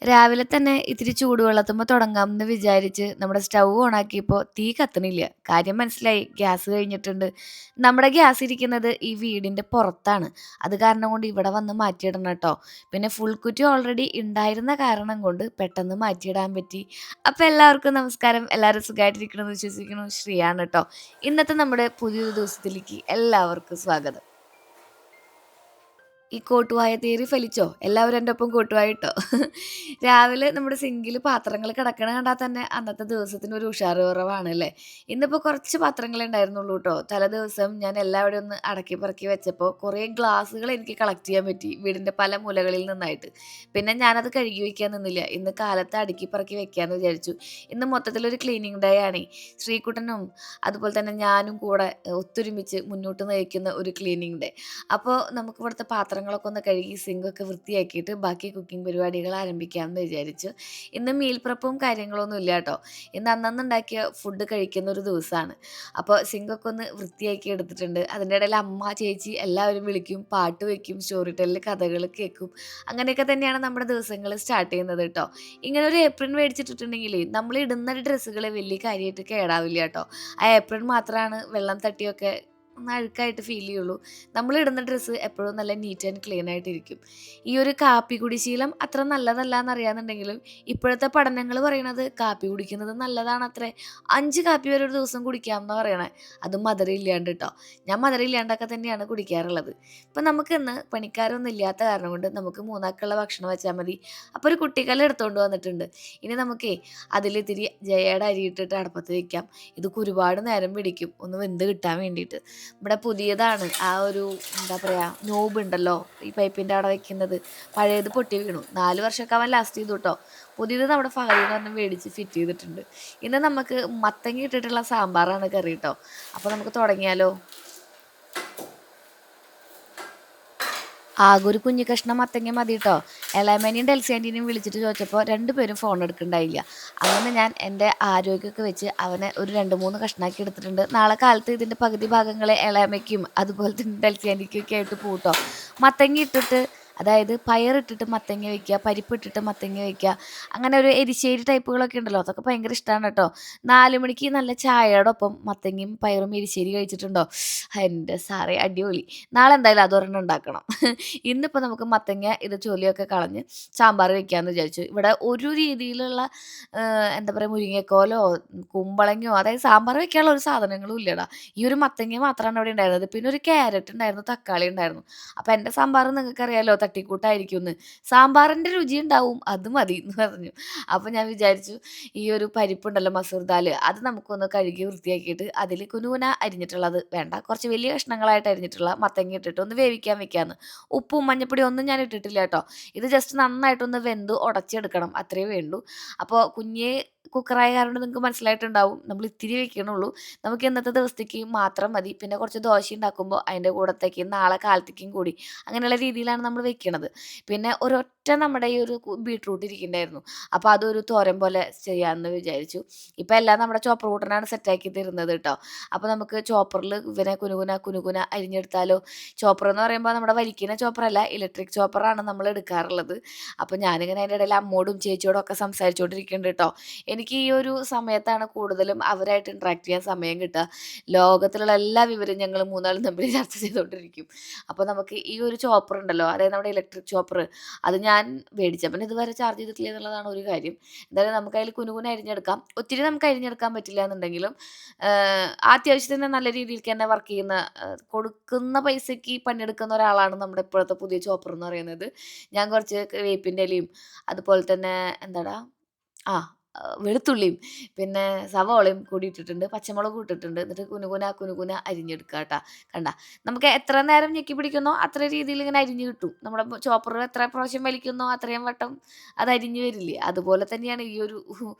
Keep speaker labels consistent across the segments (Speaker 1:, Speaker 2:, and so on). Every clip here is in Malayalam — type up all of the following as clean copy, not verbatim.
Speaker 1: രാവിലെ തന്നെ ഇത്തിരി ചൂടുവെള്ളത്തുമ്മ തുടങ്ങാമെന്ന് വിചാരിച്ച് നമ്മുടെ സ്റ്റൗ ഓണാക്കിയപ്പോൾ തീ കത്തണില്ല. കാര്യം മനസ്സിലായി, ഗ്യാസ് കഴിഞ്ഞിട്ടുണ്ട്. നമ്മുടെ ഗ്യാസ് ഇരിക്കുന്നത് ഈ വീടിന്റെ പുറത്താണ്. അത് കാരണം കൊണ്ട് ഇവിടെ വന്ന് മാറ്റിയിടണം ട്ടോ. പിന്നെ ഫുൾ കുറ്റി ഓൾറെഡി ഉണ്ടായിരുന്ന കാരണം കൊണ്ട് പെട്ടെന്ന് മാറ്റിയിടാൻ പറ്റി. അപ്പോൾ എല്ലാവർക്കും നമസ്കാരം. എല്ലാവരും സുഖമായിട്ടിരിക്കണമെന്ന് വിശ്വസിക്കുന്നു. ശ്രീയാണ് ട്ടോ. ഇന്നത്തെ നമ്മുടെ പുതിയൊരു ദിവസത്തിലേക്ക് എല്ലാവർക്കും സ്വാഗതം. ഈ കോട്ടുവായ തിയറി ഫലിച്ചോ? എല്ലാവരും എൻ്റെ ഒപ്പം കോട്ടുവായിട്ടോ. രാവിലെ നമ്മുടെ സിങ്കിൽ പാത്രങ്ങൾ കിടക്കണ കണ്ടാൽ തന്നെ അന്നത്തെ ദിവസത്തിന് ഒരു ഉഷാറ് കുറവാണ് അല്ലേ. ഇന്നിപ്പോൾ കുറച്ച് പാത്രങ്ങളേ ഉണ്ടായിരുന്നുള്ളൂ കേട്ടോ. തലേദിവസം ഞാൻ എല്ലാവരും ഒന്ന് അടക്കി പെറുക്കി വെച്ചപ്പോൾ കുറേ ഗ്ലാസ്സുകൾ എനിക്ക് കളക്ട് ചെയ്യാൻ പറ്റി വീടിൻ്റെ പല മൂലകളിൽ നിന്നായിട്ട്. പിന്നെ ഞാനത് കഴുകി വയ്ക്കാൻ നിന്നില്ല. ഇന്ന് കാലത്ത് അടുക്കി പെറുക്കി വെക്കാമെന്ന് വിചാരിച്ചു. ഇന്ന് മൊത്തത്തിലൊരു ക്ലീനിങ് ഡേ ആണേ. ശ്രീകുട്ടനും അതുപോലെ തന്നെ ഞാനും കൂടെ ഒത്തൊരുമിച്ച് മുന്നോട്ട് നയിക്കുന്ന ഒരു ക്ലീനിങ് ഡേ. അപ്പോൾ നമുക്ക് ഇവിടുത്തെ പാത്രങ്ങളൊക്കെ ഒന്ന് കഴുകി സിങ്കൊക്കെ വൃത്തിയാക്കിയിട്ട് ബാക്കി കുക്കിംഗ് പരിപാടികൾ ആരംഭിക്കാമെന്ന് വിചാരിച്ചു. ഇന്ന് മീൽ പ്രപ്പും കാര്യങ്ങളൊന്നും ഇല്ല കേട്ടോ. ഇന്ന് അന്നന്നുണ്ടാക്കിയ ഫുഡ് കഴിക്കുന്ന ഒരു ദിവസമാണ്. അപ്പോൾ സിങ്കൊക്കെ ഒന്ന് വൃത്തിയാക്കി എടുത്തിട്ടുണ്ട്. അതിൻ്റെ ഇടയിൽ അമ്മ, ചേച്ചി എല്ലാവരും വിളിക്കും, പാട്ട് വയ്ക്കും, സ്റ്റോറി ടെല്ലിൽ കഥകൾ കേൾക്കും. അങ്ങനെയൊക്കെ തന്നെയാണ് നമ്മുടെ ദിവസങ്ങൾ സ്റ്റാർട്ട് ചെയ്യുന്നത് കേട്ടോ. ഇങ്ങനെ ഒരു ഏപ്രിൻ മേടിച്ചിട്ടുണ്ടെങ്കിൽ നമ്മൾ ഇടുന്ന ഡ്രസ്സുകൾ വലിയ കാര്യമായിട്ട് കേടാവില്ല കേട്ടോ. ആ ഏപ്രിൻ മാത്രമാണ് വെള്ളം തട്ടിയൊക്കെ ഒന്ന് അഴുക്കായിട്ട് ഫീൽ ചെയ്യുള്ളൂ. നമ്മളിടുന്ന ഡ്രസ്സ് എപ്പോഴും നല്ല നീറ്റ് ആൻഡ് ക്ലീൻ ആയിട്ടിരിക്കും. ഈ ഒരു കാപ്പി കുടി ശീലം അത്ര നല്ലതല്ല എന്നറിയാന്നുണ്ടെങ്കിലും ഇപ്പോഴത്തെ പഠനങ്ങൾ പറയണത് കാപ്പി കുടിക്കുന്നത് നല്ലതാണത്രേ. 5 കാപ്പി വരെ ഒരു ദിവസം കുടിക്കാമെന്നാ പറയണേ. അതും മധുരം ഇല്ലാണ്ട് ട്ടോ. ഞാൻ മധുരം ഇല്ലാണ്ടൊക്കെ തന്നെയാണ് കുടിക്കാറുള്ളത്. ഇപ്പം നമുക്കിന്ന് പണിക്കാരൊന്നും ഇല്ലാത്ത കാരണം കൊണ്ട് നമുക്ക് മൂന്നാക്കുള്ള ഭക്ഷണം വെച്ചാൽ മതി. അപ്പോൾ ഒരു കുട്ടിക്കല്ല് എടുത്തുകൊണ്ട് വന്നിട്ടുണ്ട്. ഇനി നമുക്കേ അതിലിത്തിരി ജയയുടെ അരി ഇട്ടിട്ട് അടുപ്പത്ത് വെക്കാം. ഇതൊക്കെ ഒരുപാട് നേരം പിടിക്കും ഒന്ന് വെന്ത് കിട്ടാൻ വേണ്ടിയിട്ട്. ഇവിടെ പുതിയതാണ് ആ ഒരു എന്താ പറയുക നോബ് ഉണ്ടല്ലോ ഈ പൈപ്പിൻ്റെ അവിടെ വെക്കുന്നത്. പഴയത് പൊട്ടി വീണു. 4 വർഷമൊക്കെ അവൻ ലാസ്റ്റ് ചെയ്തു കേട്ടോ. പുതിയത് നമ്മുടെ ഫഹദിന്ന് പറഞ്ഞ് മേടിച്ച് ഫിറ്റ് ചെയ്തിട്ടുണ്ട്. ഇന്ന് നമുക്ക് മത്തങ്ങ ഇട്ടിട്ടുള്ള സാമ്പാറാണ് കറി കേട്ടോ. അപ്പോൾ നമുക്ക് തുടങ്ങിയാലോ. ആകെ ഒരു കുഞ്ഞു കഷ്ണം മത്തങ്ങ മതി കേട്ടോ. എളയമേനെയും ഡെൽസിയാൻ്റെയും വിളിച്ചിട്ട് ചോദിച്ചപ്പോൾ രണ്ടുപേരും ഫോൺ എടുക്കണ്ടായില്ല. അങ്ങനെ ഞാൻ എൻ്റെ ആരോഗ്യമൊക്കെ വെച്ച് അവനെ ഒരു 2-3 കഷ്ണാക്കി എടുത്തിട്ടുണ്ട്. നാളെ കാലത്ത് ഇതിൻ്റെ പകുതി ഭാഗങ്ങളെ എളയമയ്ക്കും അതുപോലെ തന്നെ ഡെൽസിയാൻ്റിക്കും ഒക്കെ ആയിട്ട് പോട്ടോ. മത്തങ്ങ ഇട്ടിട്ട് അതായത് പയറിട്ടിട്ട് മത്തങ്ങ വയ്ക്കുക, പരിപ്പിട്ടിട്ട് മത്തങ്ങ വയ്ക്കുക, അങ്ങനെ ഒരു എരിശ്ശേരി ടൈപ്പുകളൊക്കെ ഉണ്ടല്ലോ. അതൊക്കെ ഭയങ്കര ഇഷ്ടമാണ് കേട്ടോ. 4 മണിക്ക് നല്ല ചായയുടെ ഒപ്പം മത്തങ്ങയും പയറും എരിശ്ശേരി കഴിച്ചിട്ടുണ്ടോ? എൻ്റെ സാറേ അടിപൊളി. നാളെ എന്തായാലും അതൊരെണ്ണം ഉണ്ടാക്കണം. ഇന്നിപ്പോൾ നമുക്ക് മത്തങ്ങ ഇത് തൊലിയൊക്കെ കളഞ്ഞ് സാമ്പാർ വെക്കാമെന്ന് വിചാരിച്ചു. ഇവിടെ ഒരു രീതിയിലുള്ള എന്താ പറയുക മുരിങ്ങക്കോലോ കുമ്പളങ്ങയോ അതായത് സാമ്പാർ വെക്കാനുള്ള ഒരു സാധനങ്ങളും ഇല്ലടാ. ഈ ഒരു മത്തങ്ങ മാത്രമാണ് ഇവിടെ ഉണ്ടായിരുന്നത്. പിന്നെ ഒരു ക്യാരറ്റ് ഉണ്ടായിരുന്നു, തക്കാളി ഉണ്ടായിരുന്നു. അപ്പോൾ എൻ്റെ സാമ്പാർ നിങ്ങൾക്കറിയാലോ തട്ടിക്കൂട്ടായിരിക്കും എന്ന്. സാമ്പാറിൻ്റെ രുചി ഉണ്ടാവും, അത് മതി എന്ന് പറഞ്ഞു. അപ്പോൾ ഞാൻ വിചാരിച്ചു ഈ ഒരു പരിപ്പുണ്ടല്ലോ മസൂർ ദാൽ, അത് നമുക്കൊന്ന് കഴുകി വൃത്തിയാക്കിയിട്ട് അതിൽ കുനുകുന അരിഞ്ഞിട്ടുള്ളത് വേണ്ട, കുറച്ച് വലിയ കഷ്ണങ്ങളായിട്ട് അരിഞ്ഞിട്ടുള്ള മത്തങ്ങ ഇട്ടിട്ട് ഒന്ന് വേവിക്കാൻ വെക്കാമെന്ന്. ഉപ്പും മഞ്ഞപ്പൊടിയും ഒന്നും ഞാൻ ഇട്ടിട്ടില്ല കേട്ടോ. ഇത് ജസ്റ്റ് നന്നായിട്ടൊന്ന് വെന്ത് ഉടച്ചെടുക്കണം, അത്രയേ വേണ്ടൂ. അപ്പോൾ കുഞ്ഞേ കുക്കറായ കാരണം നിങ്ങൾക്ക് മനസ്സിലായിട്ടുണ്ടാവും നമ്മൾ ഇത്തിരി വെക്കണുള്ളൂ. നമുക്ക് ഇന്നത്തെ ദിവസത്തേക്ക് മാത്രം മതി. പിന്നെ കുറച്ച് ദോശ ഉണ്ടാക്കുമ്പോൾ അതിൻ്റെ കൂടത്തേക്ക് നാളെ കാലത്തേക്കും കൂടി അങ്ങനെയുള്ള രീതിയിലാണ് നമ്മൾ വെക്കണത്. പിന്നെ ഒരൊറ്റ നമ്മുടെ ഈ ഒരു ബീട്രൂട്ട് ഇരിക്കുന്നുണ്ടായിരുന്നു. അപ്പോൾ അതൊരു തോരൻ പോലെ ചെയ്യാമെന്ന് വിചാരിച്ചു. ഇപ്പം എല്ലാം നമ്മുടെ ചോപ്പർ കൂട്ടനാണ് സെറ്റാക്കി തരുന്നത് കേട്ടോ. അപ്പോൾ നമുക്ക് ചോപ്പറിൽ ഇവനെ കുനുകുന കുനുകുന അരിഞ്ഞെടുത്താലോ. ചോപ്പർ എന്ന് പറയുമ്പോൾ നമ്മുടെ വലിക്കുന്ന ചോപ്പറല്ല, ഇലക്ട്രിക് ചോപ്പറാണ് നമ്മൾ എടുക്കാറുള്ളത്. അപ്പോൾ ഞാനിങ്ങനെ അതിൻ്റെ ഇടയിൽ അമ്മോടും ചേച്ചിയോടും ഒക്കെ സംസാരിച്ചുകൊണ്ടിരിക്കുന്നുണ്ട് കേട്ടോ. എനിക്ക് ഈ ഒരു സമയത്താണ് കൂടുതലും അവരായിട്ട് ഇൻട്രാക്ട് ചെയ്യാൻ സമയം കിട്ടുക. ലോകത്തിലുള്ള എല്ലാ വിവരവും ഞങ്ങൾ മൂന്നാളും തമ്മിൽ ചർച്ച ചെയ്തുകൊണ്ടിരിക്കും. അപ്പോൾ നമുക്ക് ഈ ഒരു ചോപ്പർ ഉണ്ടല്ലോ, അതായത് നമ്മുടെ ഇലക്ട്രിക് ചോപ്പർ, അത് ഞാൻ മേടിച്ചപ്പോൾ ഇതുവരെ ചാർജ് ചെയ്തിട്ടില്ല എന്നുള്ളതാണ് ഒരു കാര്യം. എന്തായാലും നമുക്ക് അതിൽ കുനുകുന അരിഞ്ഞെടുക്കാം. ഒത്തിരി നമുക്ക് അരിഞ്ഞെടുക്കാൻ പറ്റില്ല എന്നുണ്ടെങ്കിലും അത്യാവശ്യത്തിന് നല്ല രീതിയിലേക്ക് തന്നെ വർക്ക് ചെയ്യുന്ന കൊടുക്കുന്ന പൈസയ്ക്ക് പണിയെടുക്കുന്ന ഒരാളാണ് നമ്മുടെ ഇപ്പോഴത്തെ പുതിയ ചോപ്പർ എന്ന് പറയുന്നത്. ഞാൻ കുറച്ച് വേപ്പിൻ്റെ ഇലയും അതുപോലെ തന്നെ എന്താടാ ആ വെളുത്തുള്ളിയും പിന്നെ സവാളയും കൂടി ഇട്ടിട്ടുണ്ട്, പച്ചമുളകും ഇട്ടിട്ടുണ്ട്. എന്നിട്ട് കുനുകുന കുനുകുന അരിഞ്ഞെടുക്കുക കേട്ടോ. കണ്ട, നമുക്ക് എത്ര നേരം ഞെക്കി പിടിക്കുന്നോ അത്ര രീതിയിൽ ഇങ്ങനെ അരിഞ്ഞ് കിട്ടും. നമ്മുടെ ചോപ്പർ എത്ര പ്രാവശ്യം വലിക്കുന്നോ അത്രയും വട്ടം അത് അരിഞ്ഞ് വരില്ലേ. അതുപോലെ തന്നെയാണ് ഈ ഒരു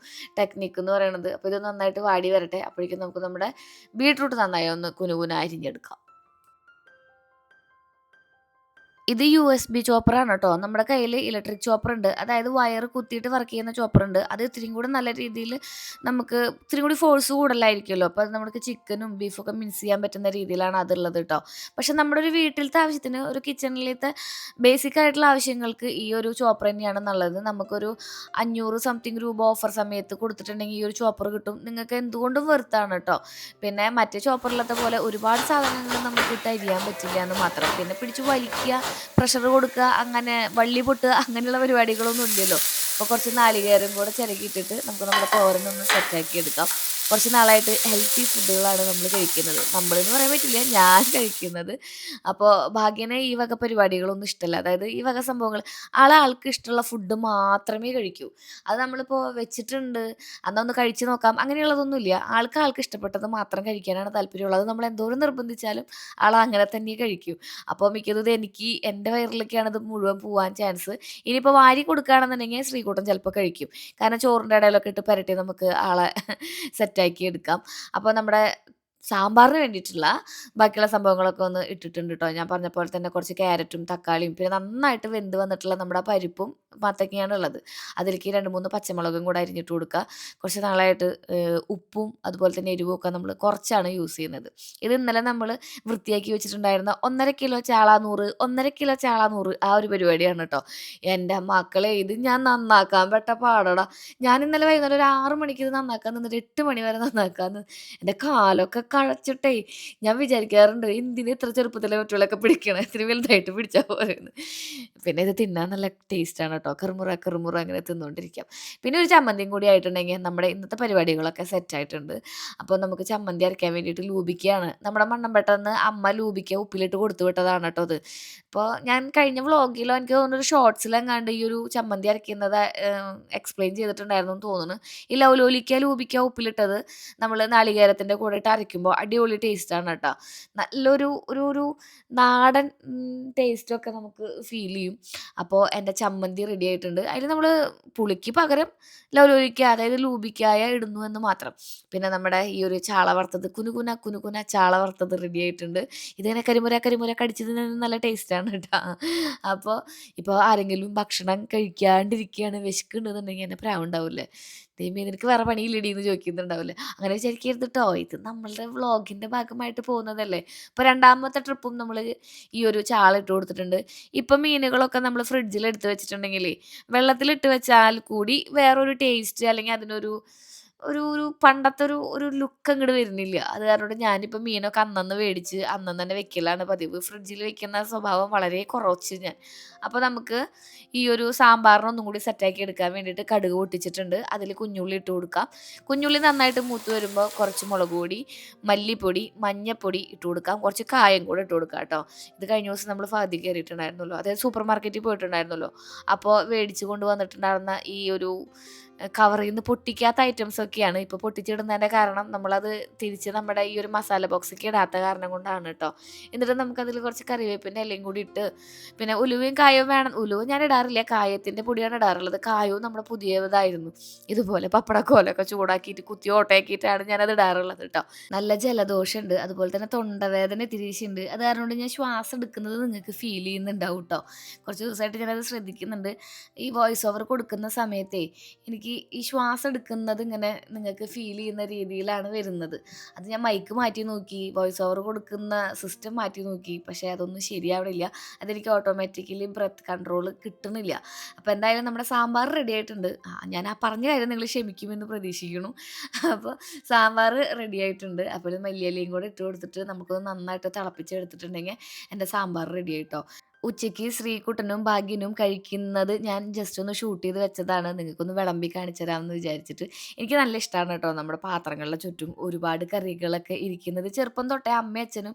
Speaker 1: ടെക്നിക്ക് എന്ന് പറയുന്നത്. അപ്പോൾ ഇത് നന്നായിട്ട് വാടി വരട്ടെ. അപ്പോഴേക്കും നമുക്ക് നമ്മുടെ ബീട്രൂട്ട് നന്നായി ഒന്ന് കുനുകുന അരിഞ്ഞെടുക്കാം. ഇത് യുഎസ്ബി ചോപ്പറാണ് കേട്ടോ. നമ്മുടെ കയ്യിൽ ഇലക്ട്രിക് ചോപ്പർ ഉണ്ട്. അതായത് വയർ കുത്തിയിട്ട് വർക്ക് ചെയ്യുന്ന ചോപ്പർ ഉണ്ട്. അത് ഇത്തിരിയും കൂടെ നല്ല രീതിയിൽ നമുക്ക് ഇത്തിരി കൂടി ഫോഴ്സ് കൂടുതലായിരിക്കുമല്ലോ. അപ്പോൾ അത് നമുക്ക് ചിക്കനും ബീഫൊക്കെ മിക്സ് ചെയ്യാൻ പറ്റുന്ന രീതിയിലാണ് അതുള്ളത് കേട്ടോ. പക്ഷെ നമ്മുടെ ഒരു വീട്ടിലത്തെ ആവശ്യത്തിന് ഒരു കിച്ചണിലത്തെ ബേസിക് ആയിട്ടുള്ള ആവശ്യങ്ങൾക്ക് ഈ ഒരു ചോപ്പർ തന്നെയാണ് നല്ലത്. നമുക്കൊരു 500 സംതിങ് രൂപ ഓഫർ സമയത്ത് കൊടുത്തിട്ടുണ്ടെങ്കിൽ ഈ ഒരു ചോപ്പർ കിട്ടും. നിങ്ങൾക്ക് എന്തുകൊണ്ടും വെറുത്താണ് കേട്ടോ. പിന്നെ മറ്റേ ചോപ്പറിലത്തെ പോലെ ഒരുപാട് സാധനങ്ങൾ നമുക്ക് ഇട്ട് അരിയാൻ പറ്റില്ല എന്ന് മാത്രം. പിന്നെ പിടിച്ച് വലിക്കുക, പ്രഷർ കൊടുക്കുക, അങ്ങനെ വള്ളി പൊട്ടുക അങ്ങനെയുള്ള പരിപാടികളൊന്നും ഇല്ലല്ലോ. അപ്പോൾ കുറച്ച് നാളികേരം കൂടെ ചിരകിയിട്ടിട്ട് നമുക്ക് നമ്മുടെ തോരനൊന്ന് സെറ്റാക്കി എടുക്കാം. കുറച്ച് നാളായിട്ട് ഹെൽത്തി ഫുഡുകളാണ് നമ്മൾ കഴിക്കുന്നത്. നമ്മളെന്ന് പറയാൻ പറ്റില്ല, ഞാൻ കഴിക്കുന്നത്. അപ്പോൾ ഭാഗ്യനെ ഈ വക പരിപാടികളൊന്നും ഇഷ്ടമല്ല. അതായത് ഈ വക സംഭവങ്ങൾ ആൾക്ക് ഇഷ്ടമുള്ള ഫുഡ് മാത്രമേ കഴിക്കൂ. അത് നമ്മളിപ്പോൾ വെച്ചിട്ടുണ്ട്, എന്നാൽ ഒന്ന് കഴിച്ച് നോക്കാം അങ്ങനെയുള്ളതൊന്നുമില്ല. ആൾക്ക് ഇഷ്ടപ്പെട്ടത് മാത്രം കഴിക്കാനാണ് താല്പര്യമുള്ളത്. നമ്മൾ എന്തോരം നിർബന്ധിച്ചാലും അങ്ങനെ തന്നെ കഴിക്കും. അപ്പോൾ മിക്കതും ഇത് എനിക്ക് എൻ്റെ വയറിലേക്കാണ് ഇത് മുഴുവൻ പോവാൻ ചാൻസ്. ഇനിയിപ്പോൾ വാരി കൊടുക്കുകയാണെന്നുണ്ടെങ്കിൽ ശ്രീകുട്ടൻ ചിലപ്പോൾ കഴിക്കും. കാരണം ചോറിൻ്റെ ഇടയിലൊക്കെ ഇട്ട് പുരട്ടി നമുക്ക് ആളെ സെറ്റാക്കി എടുക്കാം. അപ്പോൾ നമ്മുടെ സാമ്പാറിന് വേണ്ടിയിട്ടുള്ള ബാക്കിയുള്ള സംഭവങ്ങളൊക്കെ ഒന്ന് ഇട്ടിട്ടുണ്ട് കേട്ടോ. ഞാൻ പറഞ്ഞ പോലെ തന്നെ കുറച്ച് ക്യാരറ്റും തക്കാളിയും പിന്നെ നന്നായിട്ട് വെന്ത് വന്നിട്ടുള്ള നമ്മുടെ പരിപ്പും മത്തങ്ങയാണ് ഉള്ളത്. അതിലേക്ക് 2, 3 പച്ചമുളകും കൂടെ അരിഞ്ഞിട്ട് കൊടുക്കുക. കുറച്ച് നാളായിട്ട് ഉപ്പും അതുപോലെ തന്നെ എരിവും ഒക്കെ നമ്മൾ കുറച്ചാണ് യൂസ് ചെയ്യുന്നത്. ഇത് ഇന്നലെ നമ്മൾ വൃത്തിയാക്കി വെച്ചിട്ടുണ്ടായിരുന്ന 1.5 കിലോ ചാളാനൂറ് 1.5 കിലോ ചാളാനൂറ് ആ ഒരു പരിപാടിയാണ് കേട്ടോ. എൻ്റെ മക്കളെ ഇത് ഞാൻ നന്നാക്കാൻ പെട്ട പാടടാ. ഞാൻ ഇന്നലെ വൈകുന്നേരം ഒരു 6 മണിക്ക് ഇത് നന്നാക്കാൻ നിന്നിട്ട് 8 മണി വരെ നന്നാക്കാൻ എൻ്റെ കാലൊക്കെ കഴച്ചിട്ടേ ഞാൻ വിചാരിക്കാറുണ്ട് എന്തിന് ഇത്ര ചെറുപ്പത്തിലെ കുട്ടികളൊക്കെ പിടിക്കണം, ഇത്തിരി വലുതായിട്ട് പിടിച്ചാൽ പോരെന്ന്. പിന്നെ ഇത് തിന്നാൻ നല്ല ടേസ്റ്റാണ് കേട്ടോ. കറുമുറ കറുമുറ അങ്ങനെ തിന്നുകൊണ്ടിരിക്കാം. പിന്നെ ഒരു ചമ്മന്തിയും കൂടി ആയിട്ടുണ്ടെങ്കിൽ നമ്മുടെ ഇന്നത്തെ പരിപാടികളൊക്കെ സെറ്റായിട്ടുണ്ട്. അപ്പോൾ നമുക്ക് ചമ്മന്തി അരയ്ക്കാൻ വേണ്ടിയിട്ട് ലൂബിക്കയാണ്. നമ്മുടെ മണ്ണമ്പെട്ടെന്ന് അമ്മ ലൂബിക്ക ഉപ്പിലിട്ട് കൊടുത്തു വിട്ടതാണ് കേട്ടോ അത്. അപ്പോൾ ഞാൻ കഴിഞ്ഞ വ്ളോഗിലോ എനിക്ക് തോന്നുന്നു ഒരു ഷോർട്സിലെങ്ങാണ്ട് ഈ ഒരു ചമ്മന്തി അരയ്ക്കുന്നത് എക്സ്പ്ലെയിൻ ചെയ്തിട്ടുണ്ടായിരുന്നു എന്ന് തോന്നുന്നു. ഈ ലൗലോലിക്ക ലൂബിക്ക ഉപ്പിലിട്ടത് നമ്മൾ നാളികേരത്തിൻ്റെ കൂടെ ഇട്ട് അരയ്ക്കുമ്പോൾ അടിപൊളി ടേസ്റ്റാണ് കേട്ടോ. നല്ലൊരു ഒരു ഒരു നാടൻ ടേസ്റ്റൊക്കെ നമുക്ക് ഫീൽ ചെയ്യും. അപ്പോൾ എൻ്റെ ചമ്മന്തി റെഡി ആയിട്ടുണ്ട്. അതിൽ നമ്മൾ പുളിക്ക് പകരം ലൗലോലിക്ക അതായത് ലൂബിക്കായ ഇടുന്നു എന്ന് മാത്രം. പിന്നെ നമ്മുടെ ഈ ഒരു ചാള വറുത്തത് കുനുകുന കുനുകുന ചാള വറുത്തത് റെഡി ആയിട്ടുണ്ട്. ഇതിങ്ങനെ കരിമുര കരിമുര കടിച്ചത് നല്ല ടേസ്റ്റാണ് കേട്ടോ. അപ്പോൾ ഇപ്പോൾ ആരെങ്കിലും ഭക്ഷണം കഴിക്കാണ്ടിരിക്കുകയാണ് വിശക്കുന്നുണ്ടെന്നുണ്ടെങ്കിൽ എന്നെ പ്രാവുണ്ടാവില്ലേ, ദൈവമേ നിനക്ക് വേറെ പണിയില്ലടി എന്ന് ചോദിക്കുന്നുണ്ടാവില്ലേ. അങ്ങനെ വിചാരിക്കരുത് കേട്ടോ. ഇത് നമ്മളുടെ വ്ളോഗിൻ്റെ ഭാഗമായിട്ട് പോകുന്നതല്ലേ. ഇപ്പോൾ 2ാമത്തെ ട്രിപ്പും നമ്മൾ ഈ ഒരു ചാള ഇട്ട് കൊടുത്തിട്ടുണ്ട്. ഇപ്പം മീനുകളൊക്കെ നമ്മൾ ഫ്രിഡ്ജിൽ എടുത്ത് വെച്ചിട്ടുണ്ടെങ്കിലേ വെള്ളത്തിലിട്ട് വെച്ചാൽ കൂടി വേറൊരു ടേസ്റ്റ് അല്ലെങ്കിൽ അതിനൊരു ഒരു ഒരു പണ്ടത്തെ ഒരു ലുക്ക് അങ്ങോട്ട് വരുന്നില്ല. അത് കാരണം ഞാനിപ്പോൾ മീനൊക്കെ അന്നന്ന് മേടിച്ച് അന്നന്ന് തന്നെ വെക്കലാണ് പതിവ്. ഫ്രിഡ്ജിൽ വെക്കുന്ന സ്വഭാവം വളരെ കുറച്ച് ഞാൻ. അപ്പോൾ നമുക്ക് ഈ ഒരു സാമ്പാറിന് ഒന്നും കൂടി സെറ്റാക്കി എടുക്കാൻ വേണ്ടിയിട്ട് കടുക് പൊട്ടിച്ചിട്ടുണ്ട്. അതിൽ കുഞ്ഞുള്ളി ഇട്ട് കൊടുക്കാം. കുഞ്ഞുള്ളി നന്നായിട്ട് മൂത്ത് വരുമ്പോൾ കുറച്ച് മുളക് പൊടി, മല്ലിപ്പൊടി, മഞ്ഞൾപ്പൊടി ഇട്ട് കൊടുക്കാം. കുറച്ച് കായം കൂടെ ഇട്ട് കൊടുക്കാം കേട്ടോ. ഇത് കഴിഞ്ഞ ദിവസം നമ്മൾ ഫാദി കയറിയിട്ടുണ്ടായിരുന്നല്ലോ, അതായത് സൂപ്പർ മാർക്കറ്റിൽ പോയിട്ടുണ്ടായിരുന്നല്ലോ. അപ്പോൾ മേടിച്ച് കൊണ്ട് വന്നിട്ടുണ്ടായിരുന്ന ഈ ഒരു കവറിൽ നിന്ന് പൊട്ടിക്കാത്ത ഐറ്റംസൊക്കെയാണ്. ഇപ്പോൾ പൊട്ടിച്ചിടുന്നതിൻ്റെ കാരണം നമ്മളത് തിരിച്ച് നമ്മുടെ ഈ ഒരു മസാല ബോക്സിലേക്ക് ഇടാത്ത കാരണം കൊണ്ടാണ് കേട്ടോ. എന്നിട്ട് നമുക്കതിൽ കുറച്ച് കറിവേപ്പിൻ്റെ ഇലയും കൂടി ഇട്ട് പിന്നെ ഉലുവയും കായവും വേണം. ഉലുവ ഞാൻ ഇടാറില്ല, കായത്തിൻ്റെ പൊടിയാണ് ഇടാറുള്ളത്. കായവും നമ്മുടെ പുതിയതായിരുന്നു. ഇതുപോലെ പപ്പടക്കോലൊക്കെ ചൂടാക്കിയിട്ട് കുത്തി ഓട്ടയാക്കിയിട്ടാണ് ഞാനത് ഇടാറുള്ളത് കേട്ടോ. നല്ല ജലദോഷമുണ്ട്, അതുപോലെ തന്നെ തൊണ്ടവേദന തിരിച്ചുണ്ട്. അത് കാരണം കൊണ്ട് ഞാൻ ശ്വാസം എടുക്കുന്നത് നിങ്ങൾക്ക് ഫീൽ ചെയ്യുന്നുണ്ടാവും കേട്ടോ. കുറച്ച് ദിവസമായിട്ട് ഞാനത് ശ്രദ്ധിക്കുന്നുണ്ട്. ഈ വോയിസ് ഓവർ കൊടുക്കുന്ന സമയത്തേ എനിക്ക് ഈ ശ്വാസം എടുക്കുന്നത് ഇങ്ങനെ നിങ്ങൾക്ക് ഫീൽ ചെയ്യുന്ന രീതിയിലാണ് വരുന്നത്. അത് ഞാൻ മൈക്ക് മാറ്റി നോക്കി, വോയിസ് ഓവർ കൊടുക്കുന്ന സിസ്റ്റം മാറ്റി നോക്കി, പക്ഷേ അതൊന്നും ശരിയാവണില്ല. അതെനിക്ക് ഓട്ടോമാറ്റിക്കലി ബ്രെത്ത് കൺട്രോൾ കിട്ടുന്നില്ല. അപ്പോൾ എന്തായാലും നമ്മുടെ സാമ്പാർ റെഡി ആയിട്ടുണ്ട്. ഞാൻ ആ പറഞ്ഞ കാര്യം നിങ്ങൾ ക്ഷമിക്കുമെന്ന് പ്രതീക്ഷിക്കുന്നു. അപ്പോൾ സാമ്പാർ റെഡി ആയിട്ടുണ്ട്. അപ്പോൾ മല്ലിയിലയും കൂടെ ഇട്ട് കൊടുത്തിട്ട് നമുക്കൊന്ന് നന്നായിട്ട് തിളപ്പിച്ചെടുത്തിട്ടുണ്ടെങ്കിൽ എൻ്റെ സാമ്പാർ റെഡി ആയിട്ടോ. ഉച്ചയ്ക്ക് ശ്രീകുട്ടനും ഭാഗ്യനും കഴിക്കുന്നത് ഞാൻ ജസ്റ്റ് ഒന്ന് ഷൂട്ട് ചെയ്ത് വെച്ചതാണ്. നിങ്ങൾക്കൊന്ന് വിളമ്പി കാണിച്ചു തരാമെന്ന് വിചാരിച്ചിട്ട്. എനിക്ക് നല്ല ഇഷ്ടമാണ് കേട്ടോ നമ്മുടെ പാത്രങ്ങളുടെ ചുറ്റും ഒരുപാട് കറികളൊക്കെ ഇരിക്കുന്നത്. ചെറുപ്പം തൊട്ടേ അമ്മയും അച്ഛനും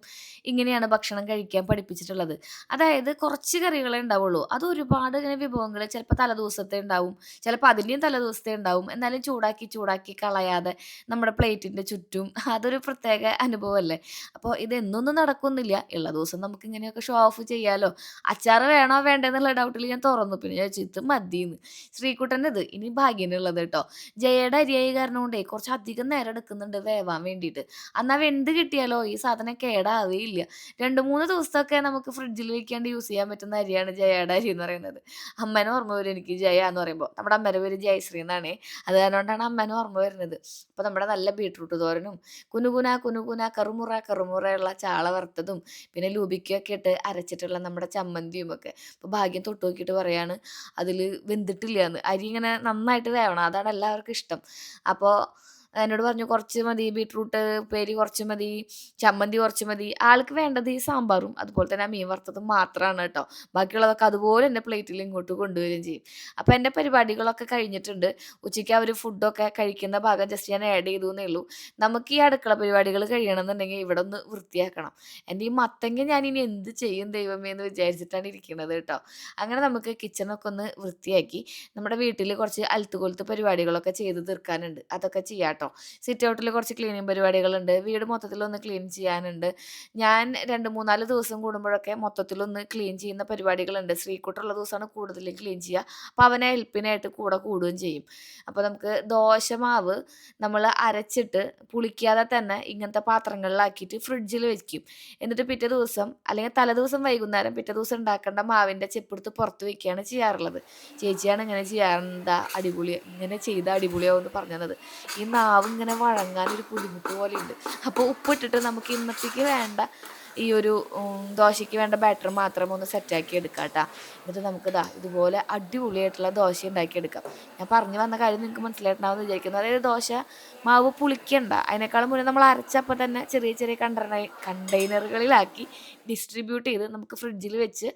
Speaker 1: ഇങ്ങനെയാണ് ഭക്ഷണം കഴിക്കാൻ പഠിപ്പിച്ചിട്ടുള്ളത്. അതായത് കുറച്ച് കറികളേ ഉണ്ടാവുള്ളൂ, അത് ഒരുപാട് ഇങ്ങനെ വിഭവങ്ങൾ ചിലപ്പോൾ തലേദിവസത്തെ ഉണ്ടാവും, ചിലപ്പോൾ അതിൻ്റെയും തലേദിവസത്തെ ഉണ്ടാവും. എന്നാലും ചൂടാക്കി ചൂടാക്കി കളയാതെ നമ്മുടെ പ്ലേറ്റിൻ്റെ ചുറ്റും അതൊരു പ്രത്യേക അനുഭവമല്ലേ. അപ്പോൾ ഇതെന്നൊന്നും നടക്കുന്നില്ല, ഉള്ള ദിവസം നമുക്ക് ഇങ്ങനെയൊക്കെ ഷോ ഓഫ് ചെയ്യാമല്ലോ. അച്ചാറ് വേണോ വേണ്ടെന്നുള്ള ഡൗട്ടിൽ ഞാൻ തുറന്നു. പിന്നെ ഞാൻ ചോദിച്ചു ഇത് മതീന്ന്. ശ്രീകുട്ടൻ്റെ ഇത് ഇനി ഭാഗ്യനുള്ളത് കേട്ടോ. ജയയുടെ അരിയായ കാരണം കൊണ്ടേ കുറച്ച് അധികം നേരം എടുക്കുന്നുണ്ട് വേവാൻ വേണ്ടിയിട്ട്. എന്നാ വെന്ത് കിട്ടിയാലോ ഈ സാധനം കേടാവുകയില്ല. 2, 3 ദിവസമൊക്കെ നമുക്ക് ഫ്രിഡ്ജിൽ വെക്കാണ്ട് യൂസ് ചെയ്യാൻ പറ്റുന്ന അരിയാണ് ജയയുടെ അരി എന്ന് പറയുന്നത്. അമ്മേനെ ഓർമ്മ വരും എനിക്ക് ജയ എന്ന് പറയുമ്പോൾ. നമ്മുടെ അമ്മേടെ പേര് ജയശ്രീ എന്നാണേ. അത് കാരണം കൊണ്ടാണ് അമ്മേനെ ഓർമ്മ വരുന്നത്. അപ്പോൾ നമ്മുടെ നല്ല ബീട്രൂട്ട് തോരനും കുനുകുന കുനുകുന കറുമുറ കറുമുറയുള്ള ചാള വറുത്തതും പിന്നെ ലൂബിക്കയൊക്കെ ഇട്ട് അരച്ചിട്ടുള്ള നമ്മുടെ ചമ്മന്തിയും ഒക്കെ. അപ്പോൾ ഭാഗ്യം തൊട്ട് നോക്കിയിട്ട് പറയാണ് അതിൽ വെന്തിട്ടില്ലാന്ന്. അരി ഇങ്ങനെ നന്നായിട്ട് വേവണം. അതാണ് എല്ലാവർക്കും ഇഷ്ടം. അപ്പോൾ എന്നോട് പറഞ്ഞു കുറച്ച് മതി ബീട്രൂട്ട് ഉപ്പേരി കുറച്ച് മതി, ചമ്മന്തി കുറച്ച് മതി. ആൾക്ക് വേണ്ടത് ഈ സാമ്പാറും അതുപോലെ തന്നെ ആ മീൻ വറുത്തതും മാത്രമാണ് കേട്ടോ. ബാക്കിയുള്ളതൊക്കെ അതുപോലെ എൻ്റെ പ്ലേറ്റിൽ ഇങ്ങോട്ട് കൊണ്ടുവരികയും ചെയ്യും. അപ്പോൾ എൻ്റെ പരിപാടികളൊക്കെ കഴിഞ്ഞിട്ടുണ്ട്. ഉച്ചയ്ക്ക് അവർ ഫുഡൊക്കെ കഴിക്കുന്ന ഭാഗം ജസ്റ്റ് ഞാൻ ആഡ് ചെയ്തു എന്നേ ഉള്ളൂ. നമുക്ക് ഈ അടുക്കള പരിപാടികൾ കഴിയണമെന്നുണ്ടെങ്കിൽ ഇവിടെ ഒന്ന് വൃത്തിയാക്കണം. എൻ്റെ ഈ മത്തങ്ങ ഞാനിനി എന്ത് ചെയ്യും ദൈവമേ എന്ന് വിചാരിച്ചിട്ടാണ് ഇരിക്കുന്നത് കേട്ടോ. അങ്ങനെ നമുക്ക് കിച്ചണൊക്കെ ഒന്ന് വൃത്തിയാക്കി നമ്മുടെ വീട്ടിൽ കുറച്ച് അൽത്തുകൊലത്ത് പരിപാടികളൊക്കെ ചെയ്ത് തീർക്കാനുണ്ട്. അതൊക്കെ ചെയ്യാം കേട്ടോ. സിറ്റ് ഔട്ടിൽ കുറച്ച് ക്ലീനിങ് പരിപാടികളുണ്ട്. വീട് മൊത്തത്തിലൊന്ന് ക്ലീൻ ചെയ്യാനുണ്ട്. ഞാൻ 2, 3, 4 ദിവസം കൂടുമ്പോഴൊക്കെ മൊത്തത്തിലൊന്ന് ക്ലീൻ ചെയ്യുന്ന പരിപാടികളുണ്ട്. ശ്രീകുട്ടുള്ള ദിവസമാണ് കൂടുതലും ക്ലീൻ ചെയ്യുക. അപ്പോൾ അവനെ ഹെൽപ്പിനായിട്ട് കൂടെ കൂടുകയും ചെയ്യും. അപ്പോൾ നമുക്ക് ദോശമാവ് നമ്മൾ അരച്ചിട്ട് പുളിക്കാതെ തന്നെ ഇങ്ങനത്തെ പാത്രങ്ങളിലാക്കിയിട്ട് ഫ്രിഡ്ജിൽ വെക്കും. എന്നിട്ട് പിറ്റേ ദിവസം അല്ലെങ്കിൽ തലേദിവസം വൈകുന്നേരം പിറ്റേ ദിവസം ഉണ്ടാക്കേണ്ട മാവിൻ്റെ ചെപ്പെടുത്ത് പുറത്ത് വയ്ക്കുകയാണ് ചെയ്യാറുള്ളത്. ചേച്ചിയാണ് ഇങ്ങനെ ചെയ്യാറുണ്ടാ അടിപൊളി ഇങ്ങനെ ചെയ്ത അടിപൊളിയാവും എന്ന് പറഞ്ഞത്. ഈ നാവ് ഇങ്ങനെ വഴങ്ങാനൊരു ബുദ്ധിമുട്ട് പോലെയുണ്ട്. അപ്പോൾ ഉപ്പിട്ടിട്ട് നമുക്ക് ഇന്നത്തേക്ക് വേണ്ട ഈ ഒരു ദോശയ്ക്ക് വേണ്ട ബാറ്റർ മാത്രം ഒന്ന് സെറ്റാക്കി എടുക്കാം കേട്ടോ. എന്നിട്ട് നമുക്കിതാ ഇതുപോലെ അടിപൊളിയായിട്ടുള്ള ദോശ ഉണ്ടാക്കിയെടുക്കാം. ഞാൻ പറഞ്ഞു വന്ന കാര്യം നിങ്ങൾക്ക് മനസ്സിലായിട്ടുണ്ടാവുമെന്ന് വിചാരിക്കുന്നു. അതായത് ദോശ മാവ് പുളിക്കണ്ട. അതിനേക്കാളും മുന്നേ നമ്മൾ അരച്ചപ്പോൾ തന്നെ ചെറിയ ചെറിയ കണ്ടെയ്നറുകളിലാക്കി ഡിസ്ട്രിബ്യൂട്ട് ചെയ്ത് നമുക്ക് ഫ്രിഡ്ജിൽ വെച്ച്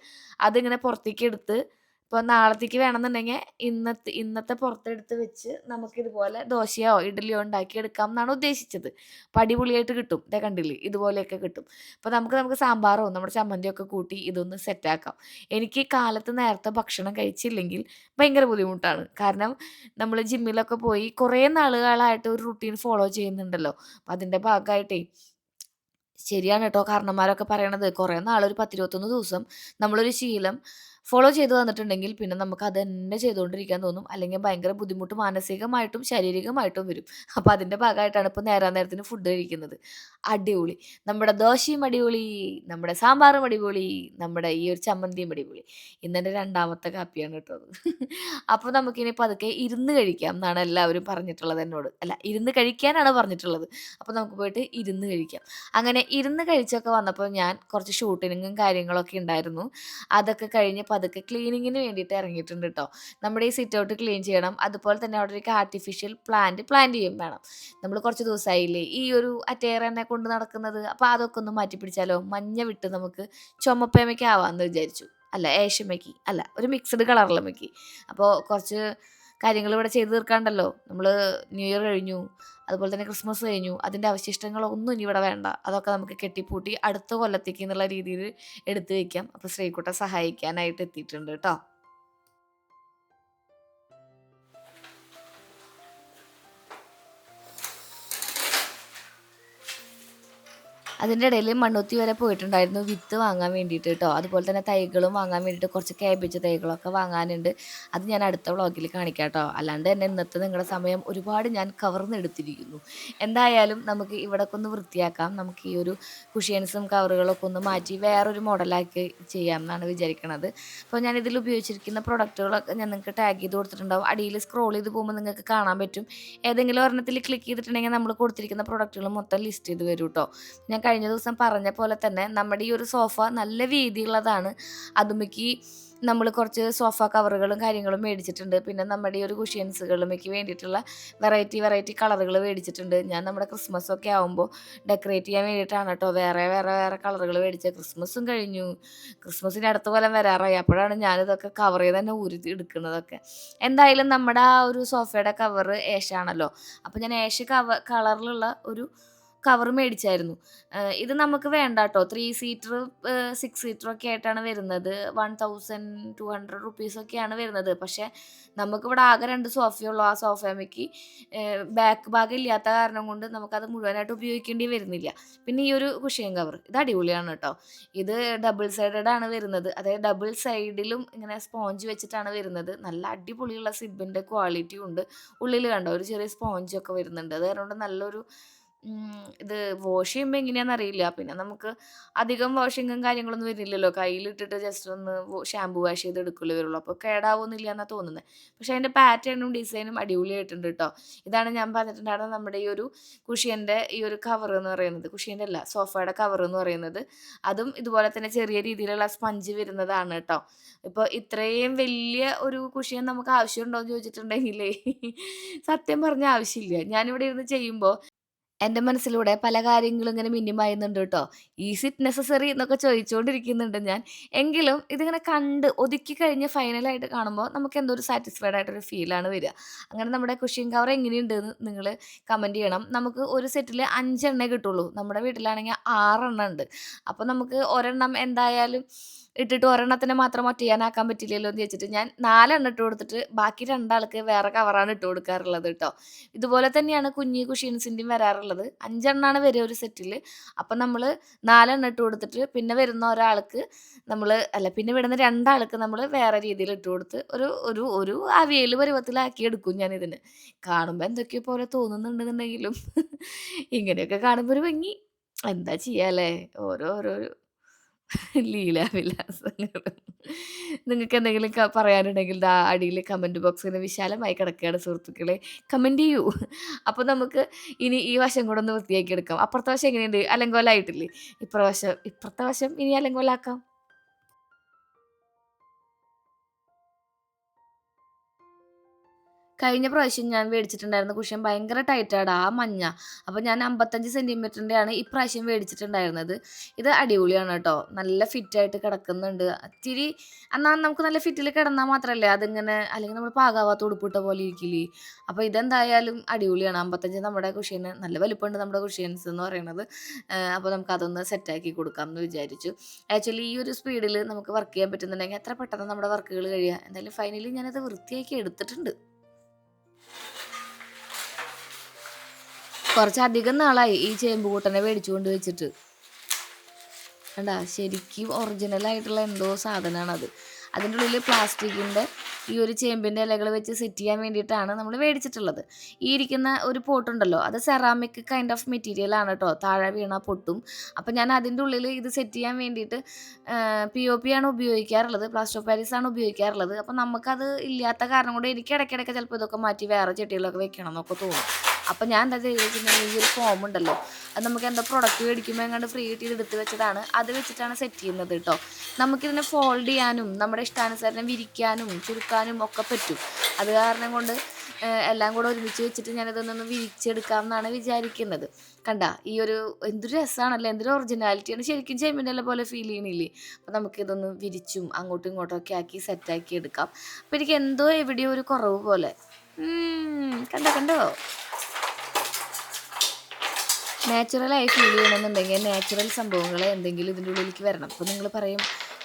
Speaker 1: അതിങ്ങനെ പുറത്തേക്ക് എടുത്ത് ഇപ്പോൾ നാളത്തേക്ക് വേണമെന്നുണ്ടെങ്കിൽ ഇന്നത്തെ പുറത്തെടുത്ത് വെച്ച് നമുക്കിതുപോലെ ദോശയോ ഇഡ്ഡലിയോ ഉണ്ടാക്കിയെടുക്കാം എന്നാണ് ഉദ്ദേശിച്ചത്. അപ്പോൾ അടിപൊളിയായിട്ട് കിട്ടും. ദേ കണ്ടില്ലേ ഇതുപോലെയൊക്കെ കിട്ടും. അപ്പോൾ നമുക്ക് സാമ്പാറോ നമ്മുടെ ചമ്മന്തിയൊക്കെ കൂട്ടി ഇതൊന്ന് സെറ്റാക്കാം. എനിക്ക് കാലത്ത് നേരത്തെ ഭക്ഷണം കഴിച്ചില്ലെങ്കിൽ ഭയങ്കര ബുദ്ധിമുട്ടാണ്. കാരണം നമ്മൾ ജിമ്മിലൊക്കെ പോയി കുറേ നാളുകളായിട്ട് ഒരു റുട്ടീൻ ഫോളോ ചെയ്യുന്നുണ്ടല്ലോ. അപ്പോൾ അതിൻ്റെ ഭാഗമായിട്ടേ ശരിയാണ് കേട്ടോ കാരണന്മാരൊക്കെ പറയണത്. കുറേ നാൾ ഒരു 10, 21 ദിവസം നമ്മളൊരു ശീലം ഫോളോ ചെയ്ത് വന്നിട്ടുണ്ടെങ്കിൽ പിന്നെ നമുക്ക് അതന്നെ ചെയ്തുകൊണ്ടിരിക്കാൻ തോന്നും. അല്ലെങ്കിൽ ഭയങ്കര ബുദ്ധിമുട്ട് മാനസികമായിട്ടും ശാരീരികമായിട്ടും വരും. അപ്പോൾ അതിൻ്റെ ഭാഗമായിട്ടാണ് ഇപ്പോൾ നേരത്തിന് ഫുഡ് കഴിക്കുന്നത്. അടിപൊളി. നമ്മുടെ ദോശയും അടിപൊളി, നമ്മുടെ സാമ്പാറും അടിപൊളി, നമ്മുടെ ഈ ഒരു ചമ്മന്തിയും അടിപൊളി. ഇന്നെൻ്റെ 2ാമത്തെ കാപ്പിയാണ് കേട്ടോ അത്. അപ്പോൾ നമുക്കിനി പതുക്കെ ഇരുന്ന് കഴിക്കാം എന്നാണ് എല്ലാവരും പറഞ്ഞിട്ടുള്ളത് എന്നോട്. അല്ല ഇരുന്ന് കഴിക്കാനാണ് പറഞ്ഞിട്ടുള്ളത്. അപ്പോൾ നമുക്ക് പോയിട്ട് ഇരുന്ന് കഴിക്കാം. അങ്ങനെ ഇരുന്ന് കഴിച്ചൊക്കെ വന്നപ്പോൾ ഞാൻ കുറച്ച് ഷൂട്ടിങ്ങും കാര്യങ്ങളൊക്കെ ഉണ്ടായിരുന്നു. അതൊക്കെ കഴിഞ്ഞ് പതുക്കെ ക്ലീനിങ്ങിന് വേണ്ടിയിട്ട് ഇറങ്ങിയിട്ടുണ്ട് കേട്ടോ. നമ്മുടെ ഈ സിറ്റ് ഔട്ട് ക്ലീൻ ചെയ്യണം. അതുപോലെ തന്നെ അവിടെ ഒരു ആർട്ടിഫിഷ്യൽ പ്ലാന്റ് ചെയ്യും വേണം. നമ്മൾ കുറച്ച് ദിവസമായില്ലേ ഈ ഒരു അറ്റയറെന്നെ കൊണ്ട് നടക്കുന്നത്. അപ്പോൾ അതൊക്കെ ഒന്ന് മാറ്റി പിടിച്ചാലോ. മഞ്ഞ വിട്ട് നമുക്ക് ചുമപ്പേമയ്ക്ക് ആവാമെന്ന് വിചാരിച്ചു. അല്ല ഏഷ്യമ്മയ്ക്ക് അല്ല ഒരു മിക്സ്ഡ് കളറിലമ്മയ്ക്ക്. അപ്പോൾ കുറച്ച് കാര്യങ്ങൾ ഇവിടെ ചെയ്ത് തീർക്കാണ്ടല്ലോ. നമ്മൾ ന്യൂ ഇയർ കഴിഞ്ഞു, അതുപോലെ തന്നെ ക്രിസ്മസ് കഴിഞ്ഞു. അതിൻ്റെ അവശിഷ്ടങ്ങളൊന്നും ഇനി ഇവിടെ വേണ്ട. അതൊക്കെ നമുക്ക് കെട്ടിപ്പൂട്ടി അടുത്ത കൊല്ലത്തേക്ക് എന്നുള്ള രീതിയിൽ എടുത്തു വയ്ക്കാം. അപ്പോൾ ശ്രീകുട്ട സഹായിക്കാനായിട്ട് എത്തിയിട്ടുണ്ട് കേട്ടോ. അതിൻ്റെ ഇടയിൽ മണ്ണുത്തി വരെ പോയിട്ടുണ്ടായിരുന്നു വിത്ത് വാങ്ങാൻ വേണ്ടിയിട്ട് കേട്ടോ. അതുപോലെ തന്നെ തൈകളും വാങ്ങാൻ വേണ്ടിയിട്ട് കുറച്ച് കാബേജ് തൈകളൊക്കെ വാങ്ങാനുണ്ട്. അത് ഞാൻ അടുത്ത വ്ളോഗിൽ കാണിക്കാം കേട്ടോ. അല്ലാണ്ട് തന്നെ ഇന്നത്തെ നിങ്ങളുടെ സമയം ഒരുപാട് ഞാൻ കവർന്നെടുത്തിരിക്കുന്നു. എന്തായാലും നമുക്ക് ഇവിടെയൊക്കെ ഒന്ന് വൃത്തിയാക്കാം. നമുക്ക് ഈ ഒരു കുഷ്യൻസും കവറുകളൊക്കെ ഒന്ന് മാറ്റി വേറൊരു മോഡലാക്കി ചെയ്യാം എന്നാണ് വിചാരിക്കുന്നത്. അപ്പോൾ ഞാൻ ഇതിൽ ഉപയോഗിച്ചിരിക്കുന്ന പ്രൊഡക്റ്റുകളൊക്കെ ഞാൻ നിങ്ങൾക്ക് ടാഗ് ചെയ്ത് കൊടുത്തിട്ടുണ്ടാവും. അടിയിൽ സ്ക്രോൾ ചെയ്ത് പോകുമ്പോൾ നിങ്ങൾക്ക് കാണാൻ പറ്റും. ഏതെങ്കിലും ഒരെണ്ണത്തിൽ ക്ലിക്ക് ചെയ്തിട്ടുണ്ടെങ്കിൽ നമ്മൾ കൊടുത്തിരിക്കുന്ന പ്രൊഡക്റ്റുകൾ മൊത്തം ലിസ്റ്റ് ചെയ്ത് വരും കേട്ടോ. ഞാൻ കഴിഞ്ഞ ദിവസം പറഞ്ഞ പോലെ തന്നെ നമ്മുടെ ഈ ഒരു സോഫ നല്ല വീതിയുള്ളതാണ്. അതുമ്മക്ക് നമ്മൾ കുറച്ച് സോഫ കവറുകളും കാര്യങ്ങളും മേടിച്ചിട്ടുണ്ട്. പിന്നെ നമ്മുടെ ഈ ഒരു കുഷ്യൻസുകളുമേക്ക് വേണ്ടിയിട്ടുള്ള വെറൈറ്റി കളറുകൾ മേടിച്ചിട്ടുണ്ട്. ഞാൻ നമ്മുടെ ക്രിസ്മസൊക്കെ ആകുമ്പോൾ ഡെക്കറേറ്റ് ചെയ്യാൻ വേണ്ടിയിട്ടാണ് കേട്ടോ വേറെ കളറുകൾ മേടിച്ചത്. ക്രിസ്മസും കഴിഞ്ഞു, ക്രിസ്മസിൻ്റെ അടുത്ത കൊല്ലം വരാറായി. അപ്പോഴാണ് ഞാനിതൊക്കെ കവർ ചെയ്ത് തന്നെ ഊരി എടുക്കുന്നതൊക്കെ. എന്തായാലും നമ്മുടെ ആ ഒരു സോഫയുടെ കവർ ഏഷാണല്ലോ. അപ്പോൾ ഞാൻ ഏഷ് കളറിലുള്ള ഒരു കവർ മേടിച്ചായിരുന്നു. ഇത് നമുക്ക് വേണ്ട ട്ടോ. 3 സീറ്റർ 6 സീറ്റർ ഒക്കെ ആയിട്ടാണ് വരുന്നത്. 1200 റുപ്പീസൊക്കെയാണ് വരുന്നത്. പക്ഷേ നമുക്കിവിടെ ആകെ 2 സോഫയുള്ളൂ. ആ സോഫാമേക്ക് ബാക്ക് ഭാഗം ഇല്ലാത്ത കാരണം കൊണ്ട് നമുക്കത് മുഴുവനായിട്ട് ഉപയോഗിക്കേണ്ടി വരുന്നില്ല. പിന്നെ ഈ ഒരു കുഷ്യൻ കവർ ഇത് അടിപൊളിയാണ് ട്ടോ. ഇത് ഡബിൾ സൈഡഡ് ആണ് വരുന്നത്. അതായത് ഡബിൾ സൈഡിലും ഇങ്ങനെ സ്പോഞ്ച് വെച്ചിട്ടാണ് വരുന്നത്. നല്ല അടിപൊളിയുള്ള സിബിന്റെ ക്വാളിറ്റിയും ഉണ്ട്. ഉള്ളില് കണ്ടോ ഒരു ചെറിയ സ്പോഞ്ചൊക്കെ വരുന്നുണ്ട്. അത് കാരണം കൊണ്ട് നല്ലൊരു ഇത് വാഷ് ചെയ്യുമ്പോ എങ്ങനെയാന്നറിയില്ല. പിന്നെ നമുക്ക് അധികം വാഷിങ്ങും കാര്യങ്ങളൊന്നും വരുന്നില്ലല്ലോ. കയ്യിലിട്ടിട്ട് ജസ്റ്റ് ഒന്ന് ഷാമ്പൂ വാഷ് ചെയ്ത് എടുക്കല്ലേ വരുള്ളൂ. അപ്പോൾ കേടാവൊന്നുമില്ലാന്നാ തോന്നുന്നത്. പക്ഷേ അതിന്റെ പാറ്റേണും ഡിസൈനും അടിപൊളിയായിട്ടുണ്ട് ട്ടോ. ഇതാണ് ഞാൻ പറഞ്ഞിട്ടുണ്ടായിരുന്ന നമ്മുടെ ഈ ഒരു കുഷ്യന്റെ ഈ ഒരു കവർ എന്ന് പറയുന്നത്. കുഷ്യന്റെ അല്ല സോഫയുടെ കവർ എന്ന് പറയുന്നത്. അതും ഇതുപോലെ തന്നെ ചെറിയ രീതിയിലുള്ള സ്പഞ്ച് വരുന്നതാണ് ട്ടോ. ഇപ്പൊ ഇത്രയും വലിയ ഒരു കുഷ്യൻ നമുക്ക് ആവശ്യമുണ്ടോ എന്ന് ചോദിച്ചിട്ടുണ്ടെങ്കിലേ സത്യം പറഞ്ഞാൽ ആവശ്യമില്ല. ഞാനിവിടെ ഇരുന്ന് ചെയ്യുമ്പോ എന്റെ മനസ്സിലൂടെ പല കാര്യങ്ങളും ഇങ്ങനെ മിന്നിമയുന്നുണ്ട് ട്ടോ. ഈസ് ഇറ്റ് നെസസറി എന്നൊക്കെ ചോദിച്ചുകൊണ്ടിരിക്കുന്നുണ്ട് ഞാൻ. എങ്കിലും ഇതിങ്ങനെ കണ്ട് ഒതുക്കി കഴിഞ്ഞ് ഫൈനലായിട്ട് കാണുമ്പോൾ നമുക്ക് എന്തോ ഒരു സാറ്റിസ്ഫൈഡ് ആയിട്ടൊരു ഫീലാണ് വരിക. അങ്ങനെ നമ്മുടെ കുഷ്യൻ കവർ എങ്ങനെയുണ്ടെന്ന് നിങ്ങള് കമന്റ് ചെയ്യണം. നമുക്ക് ഒരു സെറ്റില് 5 എണ്ണേ കിട്ടുള്ളൂ. നമ്മുടെ വീട്ടിലാണെങ്കിൽ 6 എണ്ണം ഉണ്ട്. അപ്പൊ നമുക്ക് ഒരെണ്ണം എന്തായാലും ഇട്ടിട്ട് ഒരെണ്ണത്തിനെ മാത്രം ഒറ്റയാനാക്കാൻ പറ്റില്ലല്ലോ എന്ന് വെച്ചിട്ട് ഞാൻ 4 എണ്ണം ഇട്ട് കൊടുത്തിട്ട് ബാക്കി 2 ആൾക്ക് വേറെ കവറാണ് ഇട്ട് കൊടുക്കാറുള്ളത് ട്ടോ. ഇതുപോലെ തന്നെയാണ് കുഞ്ഞി കുഷ്യൻസിന്റെയും വരാറുള്ളത്. 5 എണ്ണാണ് വരിക ഒരു സെറ്റില്. അപ്പൊ നമ്മള് 4 എണ്ണം ഇട്ട് കൊടുത്തിട്ട് പിന്നെ വരുന്ന ഒരാൾക്ക് പിന്നെ വിടുന്ന 2 ആൾക്ക് നമ്മള് വേറെ രീതിയിൽ ഇട്ട് കൊടുത്ത് ഒരു ഒരു ഒരു അവിയല് പരുവത്തിലാക്കി എടുക്കും ഞാനിതിന്. കാണുമ്പോ എന്തൊക്കെയോ പോലെ തോന്നുന്നുണ്ടെന്നുണ്ടെങ്കിലും ഇങ്ങനെയൊക്കെ കാണുമ്പോ ഒരു ഭംഗി. എന്താ ചെയ്യാ ഓരോരോ ലീലാവിലാസങ്ങള്. നിങ്ങൾക്ക് എന്തെങ്കിലും പറയാനുണ്ടെങ്കിൽ ദാ അടിയില് കമന്റ് ബോക്സ് ഇങ്ങനെ വിശാലമായി കിടക്കുകയാണ് സുഹൃത്തുക്കളെ. കമന്റ് ചെയ്യൂ. അപ്പൊ നമുക്ക് ഇനി ഈ വശം കൂടെ ഒന്ന് വൃത്തിയാക്കി എടുക്കാം. അപ്പുറത്തെ വശം എങ്ങനെയുണ്ട്? അലങ്കോലായിട്ടില്ലേ? ഇപ്പുറത്തെ വശം ഇനി അലങ്കോലാക്കാം. കഴിഞ്ഞ പ്രാവശ്യം ഞാൻ മേടിച്ചിട്ടുണ്ടായിരുന്ന കുഷ്യൻ ഭയങ്കര ടൈറ്റാടാ. ആ മഞ്ഞ. അപ്പോൾ ഞാൻ 55 സെന്റിമീറ്ററിന്റെയാണ് ഇപ്രാവശ്യം മേടിച്ചിട്ടുണ്ടായിരുന്നത്. ഇത് അടിപൊളിയാണ് കേട്ടോ. നല്ല ഫിറ്റായിട്ട് കിടക്കുന്നുണ്ട്. ഇത്തിരി എന്നാൽ നമുക്ക് നല്ല ഫിറ്റിൽ കിടന്നാൽ മാത്രമല്ലേ അതിങ്ങനെ അല്ലെങ്കിൽ നമ്മൾ പാകാവാത്ത ഉടുപ്പിട്ട പോലെ ഇരിക്കില്ലേ. അപ്പോൾ ഇതെന്തായാലും അടിപൊളിയാണ്. 55 നമ്മുടെ കുഷ്യന് നല്ല വലിപ്പമുണ്ട് നമ്മുടെ കുഷ്യൻസ് എന്ന് പറയുന്നത്. അപ്പോൾ നമുക്ക് അതൊന്ന് സെറ്റാക്കി കൊടുക്കാം എന്ന് വിചാരിച്ചു. ആക്ച്വലി ഈ ഒരു സ്പീഡിൽ നമുക്ക് വർക്ക് ചെയ്യാൻ പറ്റുന്നുണ്ടെങ്കിൽ എത്ര പെട്ടെന്ന് നമ്മുടെ വർക്കുകൾ കഴിയുക. എന്തായാലും ഫൈനലി ഞാനത് വൃത്തിയാക്കി എടുത്തിട്ടുണ്ട്. കുറച്ചധികം നാളായി ഈ ചേമ്പുകൂട്ടനെ മേടിച്ചു കൊണ്ട് വെച്ചിട്ട്. കണ്ടാ ശരിക്കും ഒറിജിനൽ ആയിട്ടുള്ള എന്തോ സാധനമാണത്. അതിൻ്റെ ഉള്ളിൽ പ്ലാസ്റ്റിക്കിൻ്റെ ഈ ഒരു ചേമ്പിൻ്റെ ഇലകൾ വെച്ച് സെറ്റ് ചെയ്യാൻ വേണ്ടിയിട്ടാണ് നമ്മൾ മേടിച്ചിട്ടുള്ളത്. ഈ ഇരിക്കുന്ന ഒരു പോട്ടുണ്ടല്ലോ അത് സെറാമിക് കൈൻഡ് ഓഫ് മെറ്റീരിയൽ ആണ് കേട്ടോ. താഴെ വീണാൽ പൊട്ടും. അപ്പം ഞാൻ അതിൻ്റെ ഉള്ളിൽ ഇത് സെറ്റ് ചെയ്യാൻ വേണ്ടിയിട്ട് POP ആണ് ഉപയോഗിക്കാറുള്ളത്. പ്ലാസ്റ്റർ ഓഫ് പാരീസ് ആണ് ഉപയോഗിക്കാറുള്ളത്. അപ്പം നമുക്കത് ഇല്ലാത്ത കാരണം കൊണ്ട് എനിക്ക് ഇടയ്ക്കിടയ്ക്ക് ചിലപ്പോൾ ഇതൊക്കെ മാറ്റി വേറെ ചെടികളൊക്കെ വെക്കണം എന്നൊക്കെ തോന്നും. അപ്പം ഞാൻ എന്താ ചെയ്തത് വെച്ചിട്ടുണ്ടെങ്കിൽ ഈ ഒരു ഫോം ഉണ്ടല്ലോ അത് നമുക്ക് എന്തോ പ്രൊഡക്റ്റ് മേടിക്കുമ്പോൾ എങ്ങാണ്ട് ഫ്രീ ആയിട്ട് ഇത് എടുത്ത് വെച്ചതാണ്. അത് വെച്ചിട്ടാണ് സെറ്റ് ചെയ്യുന്നത് കേട്ടോ. നമുക്കിതിനെ ഫോൾഡ് ചെയ്യാനും നമ്മുടെ ഇഷ്ടാനുസരണം വിരിക്കാനും ചുരുക്കാനും ഒക്കെ പറ്റും. അത് കാരണം കൊണ്ട് എല്ലാം കൂടെ ഒരുമിച്ച് വെച്ചിട്ട് ഞാനിതൊന്നൊന്ന് വിരിച്ചെടുക്കാം എന്നാണ് വിചാരിക്കുന്നത്. കണ്ട ഈ ഒരു എന്തൊരു രസമാണല്ലോ, എന്തൊരു ഒറിജിനാലിറ്റിയാണ്. ശരിക്കും ചെമ്മിൻ്റെ പോലെ ഫീൽ ചെയ്യണില്ലേ. അപ്പം നമുക്കിതൊന്ന് വിരിച്ചും അങ്ങോട്ടും ഇങ്ങോട്ടും ഒക്കെ ആക്കി സെറ്റാക്കി എടുക്കാം. അപ്പം എനിക്ക് എന്തോ എവിടെയോ ഒരു കുറവ് പോലെ. കണ്ടോ നാച്ചുറലായി ഫീൽ ചെയ്യണമെന്നുണ്ടെങ്കിൽ നാച്ചുറൽ സംഭവങ്ങൾ എന്തെങ്കിലും ഇതിൻ്റെ ഉള്ളിലേക്ക് വരണം. അപ്പോൾ നിങ്ങൾ പറയും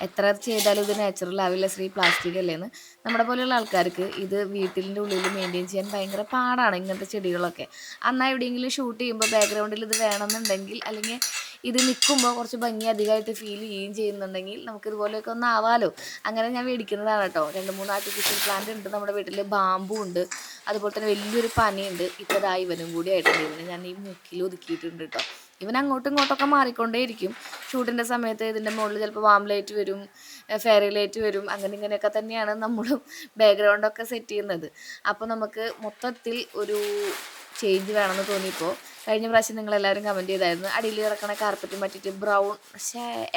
Speaker 1: എത്ര ചെയ്താലും ഇത് നാച്ചുറൽ ആവില്ല ശ്രീ, പ്ലാസ്റ്റിക് അല്ലേന്ന്. നമ്മുടെ പോലെയുള്ള ആൾക്കാർക്ക് ഇത് വീട്ടിൻ്റെ ഉള്ളിൽ മെയിൻറ്റെയിൻ ചെയ്യാൻ ഭയങ്കര പാടാണ് ഇങ്ങനത്തെ ചെടികളൊക്കെ. എന്നാൽ എവിടെയെങ്കിലും ഷൂട്ട് ചെയ്യുമ്പോൾ ബാക്ക്ഗ്രൗണ്ടിൽ ഇത് വേണമെന്നുണ്ടെങ്കിൽ അല്ലെങ്കിൽ ഇത് നിൽക്കുമ്പോൾ കുറച്ച് ഭംഗി അധികമായിട്ട് ഫീൽ ചെയ്യുകയും ചെയ്യുന്നുണ്ടെങ്കിൽ നമുക്കിതുപോലെയൊക്കെ ഒന്ന് ആവാലോ. അങ്ങനെ ഞാൻ മേടിക്കുന്നതാണ് കേട്ടോ. 2-3 ആർട്ടിഫിഷ്യൽ പ്ലാന്റ് ഉണ്ട് നമ്മുടെ വീട്ടിൽ. ബാമ്പു ഉണ്ട്, അതുപോലെ തന്നെ വലിയൊരു പനയുണ്ട്. ഇപ്പോൾ ഇതാ ഇവനും കൂടി ആയിട്ടുണ്ട്. ഇവനെ ഞാൻ ഈ മുക്കിൽ ഒതുക്കിയിട്ടുണ്ട് കേട്ടോ. ഇവൻ അങ്ങോട്ടും ഇങ്ങോട്ടൊക്കെ മാറിക്കൊണ്ടേയിരിക്കും. ഷൂട്ടിൻ്റെ സമയത്ത് ഇതിൻ്റെ മുകളിൽ ചിലപ്പോൾ വാം ലൈറ്റ് വരും, ഫെയറി ലൈറ്റ് വരും. അങ്ങനെ ഇങ്ങനെയൊക്കെ തന്നെയാണ് നമ്മളും ബാക്ക്ഗ്രൗണ്ടൊക്കെ സെറ്റ് ചെയ്യുന്നത്. അപ്പോൾ നമുക്ക് മൊത്തത്തിൽ ഒരു ചേഞ്ച് വേണമെന്ന് തോന്നിയപ്പോൾ കഴിഞ്ഞ പ്രാവശ്യം നിങ്ങളെല്ലാവരും കമൻറ്റ് ചെയ്തായിരുന്നു അടിയിൽ കിടക്കണ കാർപ്പറ്റ് മാറ്റിയിട്ട് ബ്രൗൺ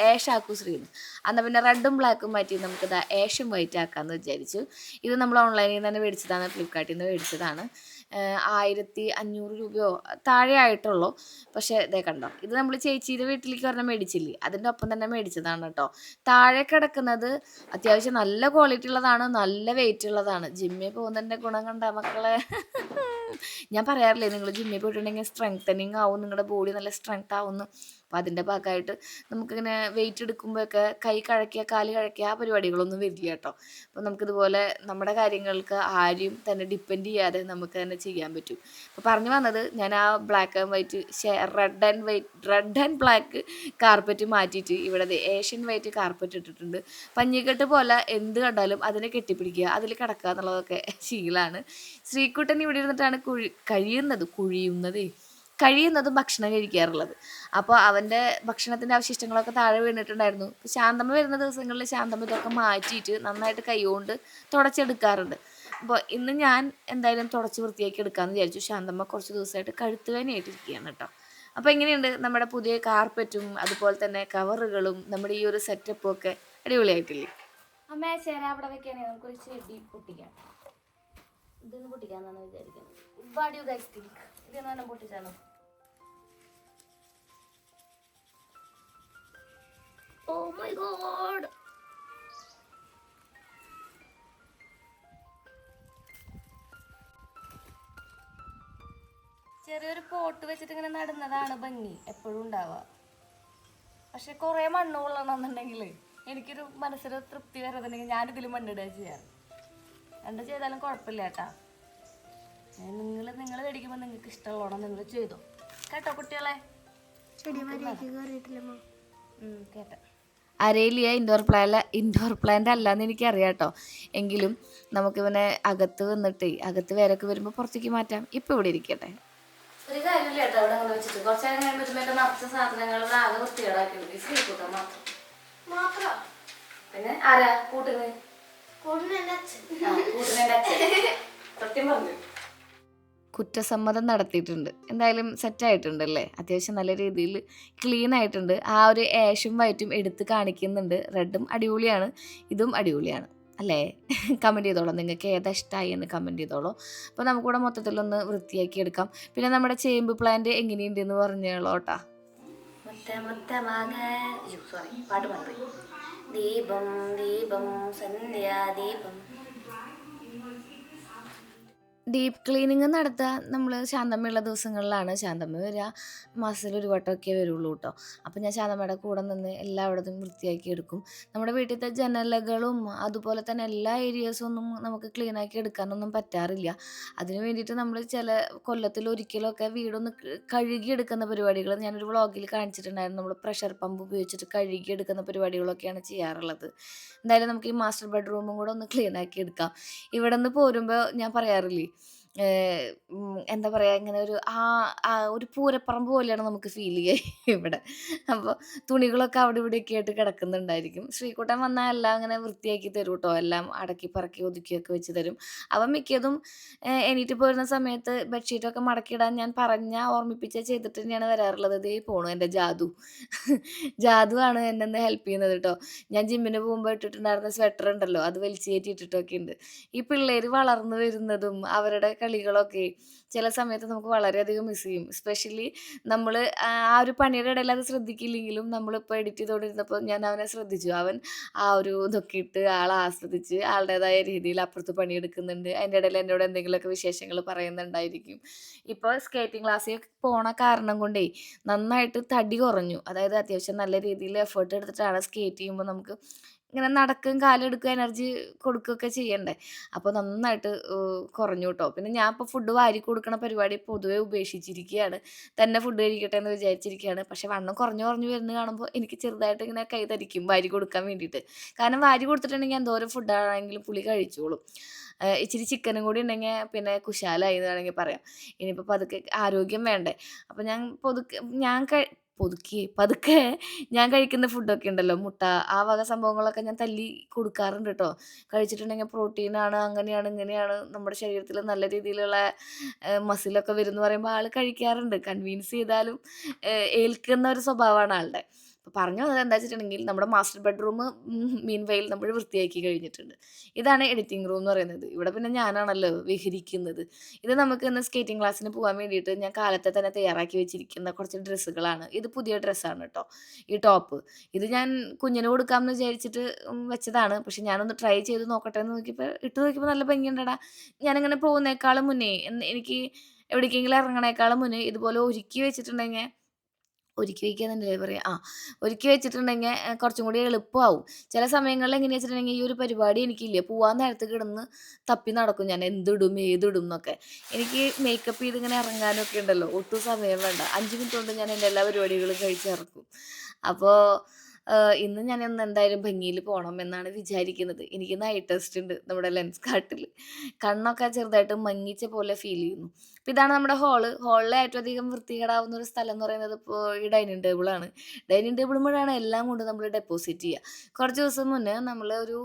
Speaker 1: ആഷ് ആക്കൂ ശ്രീന്ന്. എന്നാൽ പിന്നെ റെഡും ബ്ലാക്കും മാറ്റി നമുക്കിത് ആഷും വൈറ്റ് ആക്കാമെന്ന് വിചാരിച്ചു. ഇത് നമ്മൾ ഓൺലൈനിൽ നിന്ന് തന്നെ മേടിച്ചതാണ്, ഫ്ലിപ്കാർട്ടിൽ നിന്ന് മേടിച്ചതാണ്. 1500 രൂപയോ താഴെ ആയിട്ടുള്ളൂ. പക്ഷേ ഇതേ കണ്ടോ, ഇത് നമ്മൾ ചേച്ചിയുടെ വീട്ടിലേക്ക് ഒരെണ്ണം മേടിച്ചില്ലേ അതിൻ്റെ ഒപ്പം തന്നെ മേടിച്ചതാണ് കേട്ടോ. താഴെ കിടക്കുന്നത് അത്യാവശ്യം നല്ല ക്വാളിറ്റി ഉള്ളതാണ്, നല്ല വെയിറ്റ് ഉള്ളതാണ്. ജിമ്മിൽ പോകുന്നതിൻ്റെ ഗുണം കണ്ട മക്കളെ. ഞാൻ പറയാറില്ലേ നിങ്ങൾ ജിമ്മിൽ പോയിട്ടുണ്ടെങ്കിൽ സ്ട്രെങ്ത് സ്ട്രെങ്തനിങ് ആവും, നിങ്ങളുടെ ബോഡി നല്ല സ്ട്രെങ്ത് ആവുന്നു. അപ്പോൾ അതിൻ്റെ ഭാഗമായിട്ട് നമുക്കിങ്ങനെ വെയിറ്റ് എടുക്കുമ്പോഴൊക്കെ കൈ കഴക്കുക, കാല് കഴക്കുക, ആ പരിപാടികളൊന്നും വരില്ല കേട്ടോ. അപ്പോൾ നമുക്കിതുപോലെ നമ്മുടെ കാര്യങ്ങൾക്ക് ആരെയും തന്നെ ഡിപ്പെൻഡ് ചെയ്യാതെ നമുക്ക് തന്നെ ചെയ്യാൻ പറ്റും. അപ്പോൾ പറഞ്ഞു വന്നത്, ഞാൻ ആ black and white red and black carpet മാറ്റിയിട്ട് ഇവിടെ ഏഷ്യൻ വൈറ്റ് കാർപ്പറ്റ് ഇട്ടിട്ടുണ്ട്. പഞ്ഞിക്കെട്ട് പോലെ എന്ത് കണ്ടാലും അതിനെ കെട്ടിപ്പിടിക്കുക, അതിൽ കിടക്കുക എന്നുള്ളതൊക്കെ ശീലമാണ്. ശ്രീക്കുട്ടൻ ഇവിടെ ഇരുന്നിട്ടാണ് കഴിയുന്നതും ഭക്ഷണം കഴിക്കാറുള്ളത്. അപ്പോൾ അവൻ്റെ ഭക്ഷണത്തിൻ്റെ അവശിഷ്ടങ്ങളൊക്കെ താഴെ വീണിട്ടുണ്ടായിരുന്നു. ശാന്തമ്മ വരുന്ന ദിവസങ്ങളിൽ ശാന്തമ്മ ഇതൊക്കെ മാറ്റിയിട്ട് നന്നായിട്ട് കൈകൊണ്ട് തുടച്ചെടുക്കാറുണ്ട്. അപ്പോൾ ഇന്ന് ഞാൻ എന്തായാലും തുടച്ച് വൃത്തിയാക്കി എടുക്കാമെന്ന് വിചാരിച്ചു. ശാന്തമ്മ കുറച്ച് ദിവസമായിട്ട് കഴുത്ത് വേദനയായിട്ടിരിക്കുകയാണ് കേട്ടോ. അപ്പോൾ എങ്ങനെയുണ്ട് നമ്മുടെ പുതിയ കാർപ്പറ്റും അതുപോലെ തന്നെ കവറുകളും നമ്മുടെ ഈ ഒരു സെറ്റപ്പും ഒക്കെ അടിപൊളിയായിട്ടില്ലേ? അമ്മേ ചേര അവിടെ വെക്കാനേ നമുക്കൊരു ചെടി പൊട്ടിക്കാം. ഇതൊന്ന് പൊട്ടിക്കാന്നാണ് വിചാരിക്കുന്നത്. ഇതൊന്നും പൊട്ടിച്ചാലോ? Oh my god! ചെറിയൊരു പോട്ട് വെച്ചിട്ട് ഇങ്ങനെ നടുന്നതാണ് ഭംഗി എപ്പോഴും ഉണ്ടാവുക. പക്ഷെ കുറേ മണ്ണ് കൊള്ളണമെന്നുണ്ടെങ്കിൽ എനിക്കൊരു മനസ്സിന് തൃപ്തി വരുന്നുണ്ടെങ്കിൽ ഞാനിതിൽ മണ്ണിടുക ചെയ്യാറ്. രണ്ട് ചെയ്താലും കുഴപ്പമില്ല കേട്ടാ. നിങ്ങൾ മേടിക്കുമ്പോൾ നിങ്ങൾക്ക് ഇഷ്ടമുള്ളതാണ് നിങ്ങൾ ചെയ്തോ കേട്ടോ കുട്ടികളെ. കേട്ട അരയിലിയ ഇൻഡോർ പ്ലാന്റ് അല്ലാന്ന് എനിക്കറിയാം കേട്ടോ. എങ്കിലും നമുക്കിവനെ അകത്ത് വന്നിട്ട് അകത്ത് വേരൊക്കെ വരുമ്പോൾ പുറത്തേക്ക് മാറ്റാം. ഇപ്പം ഇവിടെ ഇരിക്കട്ടെ. ഒരു കാര്യമില്ല കേട്ടോ. അവിടെ അങ്ങനെ വെച്ചിട്ട് കുറച്ച് നേരം കഴിയുമ്പോൾ നിറച്ച സാധനങ്ങൾ ആകെ വൃത്തികേടാക്കി ശ്രീകൂട്ടം മാത്രം. പിന്നെ ആരാ കൂട്ടുന്നത്? സത്യം പറഞ്ഞു കുറ്റസമ്മതം നടത്തിയിട്ടുണ്ട്. എന്തായാലും സെറ്റായിട്ടുണ്ടല്ലേ, അത്യാവശ്യം നല്ല രീതിയിൽ ക്ലീൻ ആയിട്ടുണ്ട്. ആ ഒരു ആഷും വൈറ്റും എടുത്ത് കാണിക്കുന്നുണ്ട്. റെഡും അടിപൊളിയാണ്, ഇതും അടിപൊളിയാണ് അല്ലേ? കമൻറ്റ് ചെയ്തോളൂ നിങ്ങൾക്ക് ഏതാ ഇഷ്ടമായി എന്ന് കമൻറ്റ് ചെയ്തോളൂ. അപ്പോൾ നമുക്കിവിടെ മൊത്തത്തിലൊന്ന് വൃത്തിയാക്കി എടുക്കാം. പിന്നെ നമ്മുടെ ചേമ്പ് പ്ലാന്റ് എങ്ങനെയുണ്ട് എന്ന് പറഞ്ഞോളൂ കേട്ടോ. പാട്ട് പാടി ദീപം ദീപം സന്ധ്യാദീപം. ഡീപ്പ് ക്ലീനിങ് നടത്തുക നമ്മൾ ശാന്തമ്മയുള്ള ദിവസങ്ങളിലാണ്. ശാന്തമ്മ വരിക മാസത്തിൽ ഒരു വട്ടമൊക്കെ വരുള്ളൂ കേട്ടോ. അപ്പോൾ ഞാൻ ശാന്തമ്മയുടെ കൂടെ നിന്ന് എല്ലായിടത്തും വൃത്തിയാക്കി എടുക്കും. നമ്മുടെ വീട്ടിലത്തെ ജനലകളും അതുപോലെ തന്നെ എല്ലാ ഏരിയാസും ഒന്നും നമുക്ക് ക്ലീനാക്കി എടുക്കാനൊന്നും പറ്റാറില്ല. അതിന് വേണ്ടിയിട്ട് നമ്മൾ കൊല്ലത്തിലൊരിക്കലൊക്കെ വീടൊന്ന് കഴുകിയെടുക്കുന്ന പരിപാടികൾ ഞാനൊരു വ്ളോഗിൽ കാണിച്ചിട്ടുണ്ടായിരുന്നു. നമ്മൾ പ്രഷർ പമ്പ് ഉപയോഗിച്ചിട്ട് കഴുകിയെടുക്കുന്ന പരിപാടികളൊക്കെയാണ് ചെയ്യാറുള്ളത്. എന്തായാലും നമുക്ക് ഈ മാസ്റ്റർ ബെഡ്റൂമും കൂടെ ഒന്ന് ക്ലീനാക്കി എടുക്കാം. ഇവിടെ നിന്ന് പോരുമ്പോൾ ഞാൻ പറയാറില്ലേ, എന്താ പറയുക, ഇങ്ങനെ ഒരു പൂരപ്പറമ്പ് പോലെയാണ് നമുക്ക് ഫീൽ ചെയ്യുക ഇവിടെ. അപ്പോൾ തുണികളൊക്കെ അവിടെ ഇവിടെയൊക്കെ ആയിട്ട് കിടക്കുന്നുണ്ടായിരിക്കും. ശ്രീകുട്ടൻ വന്നാൽ എല്ലാം അങ്ങനെ വൃത്തിയാക്കി തരും കേട്ടോ. എല്ലാം അടക്കി പറക്കി ഒതുക്കിയൊക്കെ വെച്ച് തരും. അവൻ മിക്കതും എണീറ്റ് പോരുന്ന സമയത്ത് ബെഡ്ഷീറ്റൊക്കെ മടക്കിയിടാൻ ഞാൻ ഓർമ്മിപ്പിച്ച ചെയ്തിട്ട് തന്നെയാണ് വരാറുള്ളത്. ഇതേ പോണു എൻ്റെ ജാദു ആണ് എന്നെ ഹെൽപ്പ് ചെയ്യുന്നത് കേട്ടോ. ഞാൻ ജിമ്മിന് പോകുമ്പോൾ ഇട്ടിട്ടുണ്ടായിരുന്ന സ്വെറ്റർ ഉണ്ടല്ലോ, അത് വലിച്ചു കയറ്റി ഇട്ടിട്ടൊക്കെ ഉണ്ട്. ഈ പിള്ളേർ വളർന്നു വരുന്നതും അവരുടെ കളികളൊക്കെ ചില സമയത്ത് നമുക്ക് വളരെയധികം മിസ് ചെയ്യും. എസ്പെഷ്യലി നമ്മൾ ആ ഒരു പണിയുടെ ഇടയിൽ അത് ശ്രദ്ധിക്കില്ലെങ്കിലും നമ്മളിപ്പോൾ എഡിറ്റ് ചെയ്തുകൊണ്ടിരുന്നപ്പോൾ ഞാൻ അവനെ ശ്രദ്ധിച്ചു. അവൻ ആ ഒരു ഇതൊക്കെ ഇട്ട് ആസ്വദിച്ച് ആളുടേതായ രീതിയിൽ അപ്പുറത്ത് പണിയെടുക്കുന്നുണ്ട്. അതിൻ്റെ ഇടയിൽ എന്നോട് എന്തെങ്കിലുമൊക്കെ വിശേഷങ്ങൾ പറയുന്നുണ്ടായിരിക്കും. ഇപ്പോൾ സ്കേറ്റിംഗ് ക്ലാസ്സിൽ പോണ കാരണം കൊണ്ടേ നന്നായിട്ട് തടി കുറഞ്ഞു. അതായത് അത്യാവശ്യം നല്ല രീതിയിൽ എഫേർട്ട് എടുത്തിട്ടാണ് സ്കേറ്റ് ചെയ്യുമ്പോൾ നമുക്ക് ഇങ്ങനെ നടക്കും കാലെടുക്കുക എനർജി കൊടുക്കുകയൊക്കെ ചെയ്യണ്ടേ. അപ്പോൾ നന്നായിട്ട് കുറഞ്ഞു കേട്ടോ. പിന്നെ ഞാൻ ഇപ്പോൾ ഫുഡ് വാരി കൊടുക്കണ പരിപാടി പൊതുവെ ഉപേക്ഷിച്ചിരിക്കുകയാണ്. തന്നെ ഫുഡ് കഴിക്കട്ടെ എന്ന് വിചാരിച്ചിരിക്കുകയാണ്. പക്ഷേ വണ്ണം കുറഞ്ഞു വരുന്നത് കാണുമ്പോൾ എനിക്ക് ചെറുതായിട്ട് ഇങ്ങനെ കൈ തരിക്കും വാരി കൊടുക്കാൻ വേണ്ടിയിട്ട്. കാരണം വാരി കൊടുത്തിട്ടുണ്ടെങ്കിൽ എന്തോരം ഫുഡാണെങ്കിലും പുള്ളി കഴിച്ചോളും. ഇച്ചിരി ചിക്കനും കൂടി ഉണ്ടെങ്കിൽ പിന്നെ കുശാലായി എന്ന് വേണമെങ്കിൽ പറയാം. ഇനിയിപ്പോൾ പതുക്കെ ആരോഗ്യം വേണ്ടേ. അപ്പോൾ പതുക്കെ ഞാൻ കഴിക്കുന്ന ഫുഡൊക്കെ ഉണ്ടല്ലോ, മുട്ട, ആ വക സംഭവങ്ങളൊക്കെ ഞാൻ തല്ലി കൊടുക്കാറുണ്ട് കേട്ടോ. കഴിച്ചിട്ടുണ്ടെങ്കിൽ പ്രോട്ടീനാണ്, അങ്ങനെയാണ് ഇങ്ങനെയാണ്, നമ്മുടെ ശരീരത്തിൽ നല്ല രീതിയിലുള്ള മസിലൊക്കെ വരും എന്ന് പറയുമ്പോൾ ആൾ കഴിക്കാറുണ്ട്. കൺവിൻസ് ചെയ്താലും ഏൽക്കുന്ന ഒരു സ്വഭാവമാണ് ആളുടെ. അപ്പോൾ പറഞ്ഞു വന്നത് എന്താ വെച്ചിട്ടുണ്ടെങ്കിൽ നമ്മുടെ മാസ്റ്റർ ബെഡ്റൂം മീൻവൈൽ നമ്മൾ വൃത്തിയാക്കി കഴിഞ്ഞിട്ടുണ്ട്. ഇതാണ് എഡിറ്റിംഗ് റൂം എന്ന് പറയുന്നത്. ഇവിടെ പിന്നെ ഞാനാണല്ലോ വിഹരിക്കുന്നത്. ഇത് നമുക്ക് ഇന്ന് സ്കേറ്റിംഗ് ക്ലാസ്സിന് പോകാൻ വേണ്ടിയിട്ട് ഞാൻ കാലത്തെ തന്നെ തയ്യാറാക്കി വെച്ചിരിക്കുന്ന കുറച്ച് ഡ്രസ്സുകളാണ്. ഇത് പുതിയ ഡ്രസ്സാണ് കേട്ടോ, ഈ ടോപ്പ്. ഇത് ഞാൻ കുഞ്ഞിന് കൊടുക്കാമെന്ന് വിചാരിച്ചിട്ട് വെച്ചതാണ്. പക്ഷെ ഞാനൊന്ന് ട്രൈ ചെയ്ത് നോക്കട്ടെ എന്ന് ഇട്ട് നോക്കിയപ്പോൾ നല്ല ഭംഗിയുണ്ടടാ. ഞാനിങ്ങനെ പോകുന്നേക്കാളും മുന്നേ എനിക്ക് എവിടേക്കെങ്കിലും ഇറങ്ങണേക്കാളും മുന്നേ ഇതുപോലെ ഒരുക്കി വെച്ചിട്ടുണ്ടെങ്കിൽ ഒരുക്കി വെക്കാന്നല്ലേ പറയാ. ഒരുക്കി വെച്ചിട്ടുണ്ടെങ്കിൽ കുറച്ചും കൂടി എളുപ്പമാവും. ചില സമയങ്ങളിൽ എങ്ങനെയാ വെച്ചിട്ടുണ്ടെങ്കിൽ ഈ ഒരു പരിപാടി എനിക്കില്ലേ, പോവാൻ നേരത്ത് കിടന്ന് തപ്പി നടക്കും ഞാൻ എന്തിടും ഏതിടും എന്നൊക്കെ. എനിക്ക് മേക്കപ്പ് ചെയ്തിങ്ങനെ ഇറങ്ങാനൊക്കെ ഉണ്ടല്ലോ, ഒട്ടും സമയം വേണ്ട. 5 മിനിറ്റ് കൊണ്ട് ഞാൻ എൻ്റെ എല്ലാ പരിപാടികളും കഴിച്ചിറക്കും. അപ്പോൾ ഇന്ന് ഞാനൊന്ന് എന്തായാലും ഭംഗിയിൽ പോകണം എന്നാണ് വിചാരിക്കുന്നത്. എനിക്ക് നൈറ്റ് ടെസ്റ്റ് ഉണ്ട് നമ്മുടെ ലെൻസ് കാർട്ടിൽ. കണ്ണൊക്കെ ചെറുതായിട്ട് മങ്ങിച്ച പോലെ ഫീൽ ചെയ്യുന്നു. അപ്പോൾ ഇതാണ് നമ്മുടെ ഹാളിൽ ഏറ്റവും അധികം വൃത്തികേടാവുന്ന ഒരു സ്ഥലം എന്ന് പറയുന്നത് ഇപ്പോൾ ഈ ഡൈനിങ് ടേബിളാണ്. ഡൈനിങ് ടേബിളുമ്പോഴാണ് എല്ലാം കൊണ്ട് നമ്മൾ ഡെപ്പോസിറ്റ് ചെയ്യുക. കുറച്ച് ദിവസം മുന്നേ നമ്മൾ ഒരു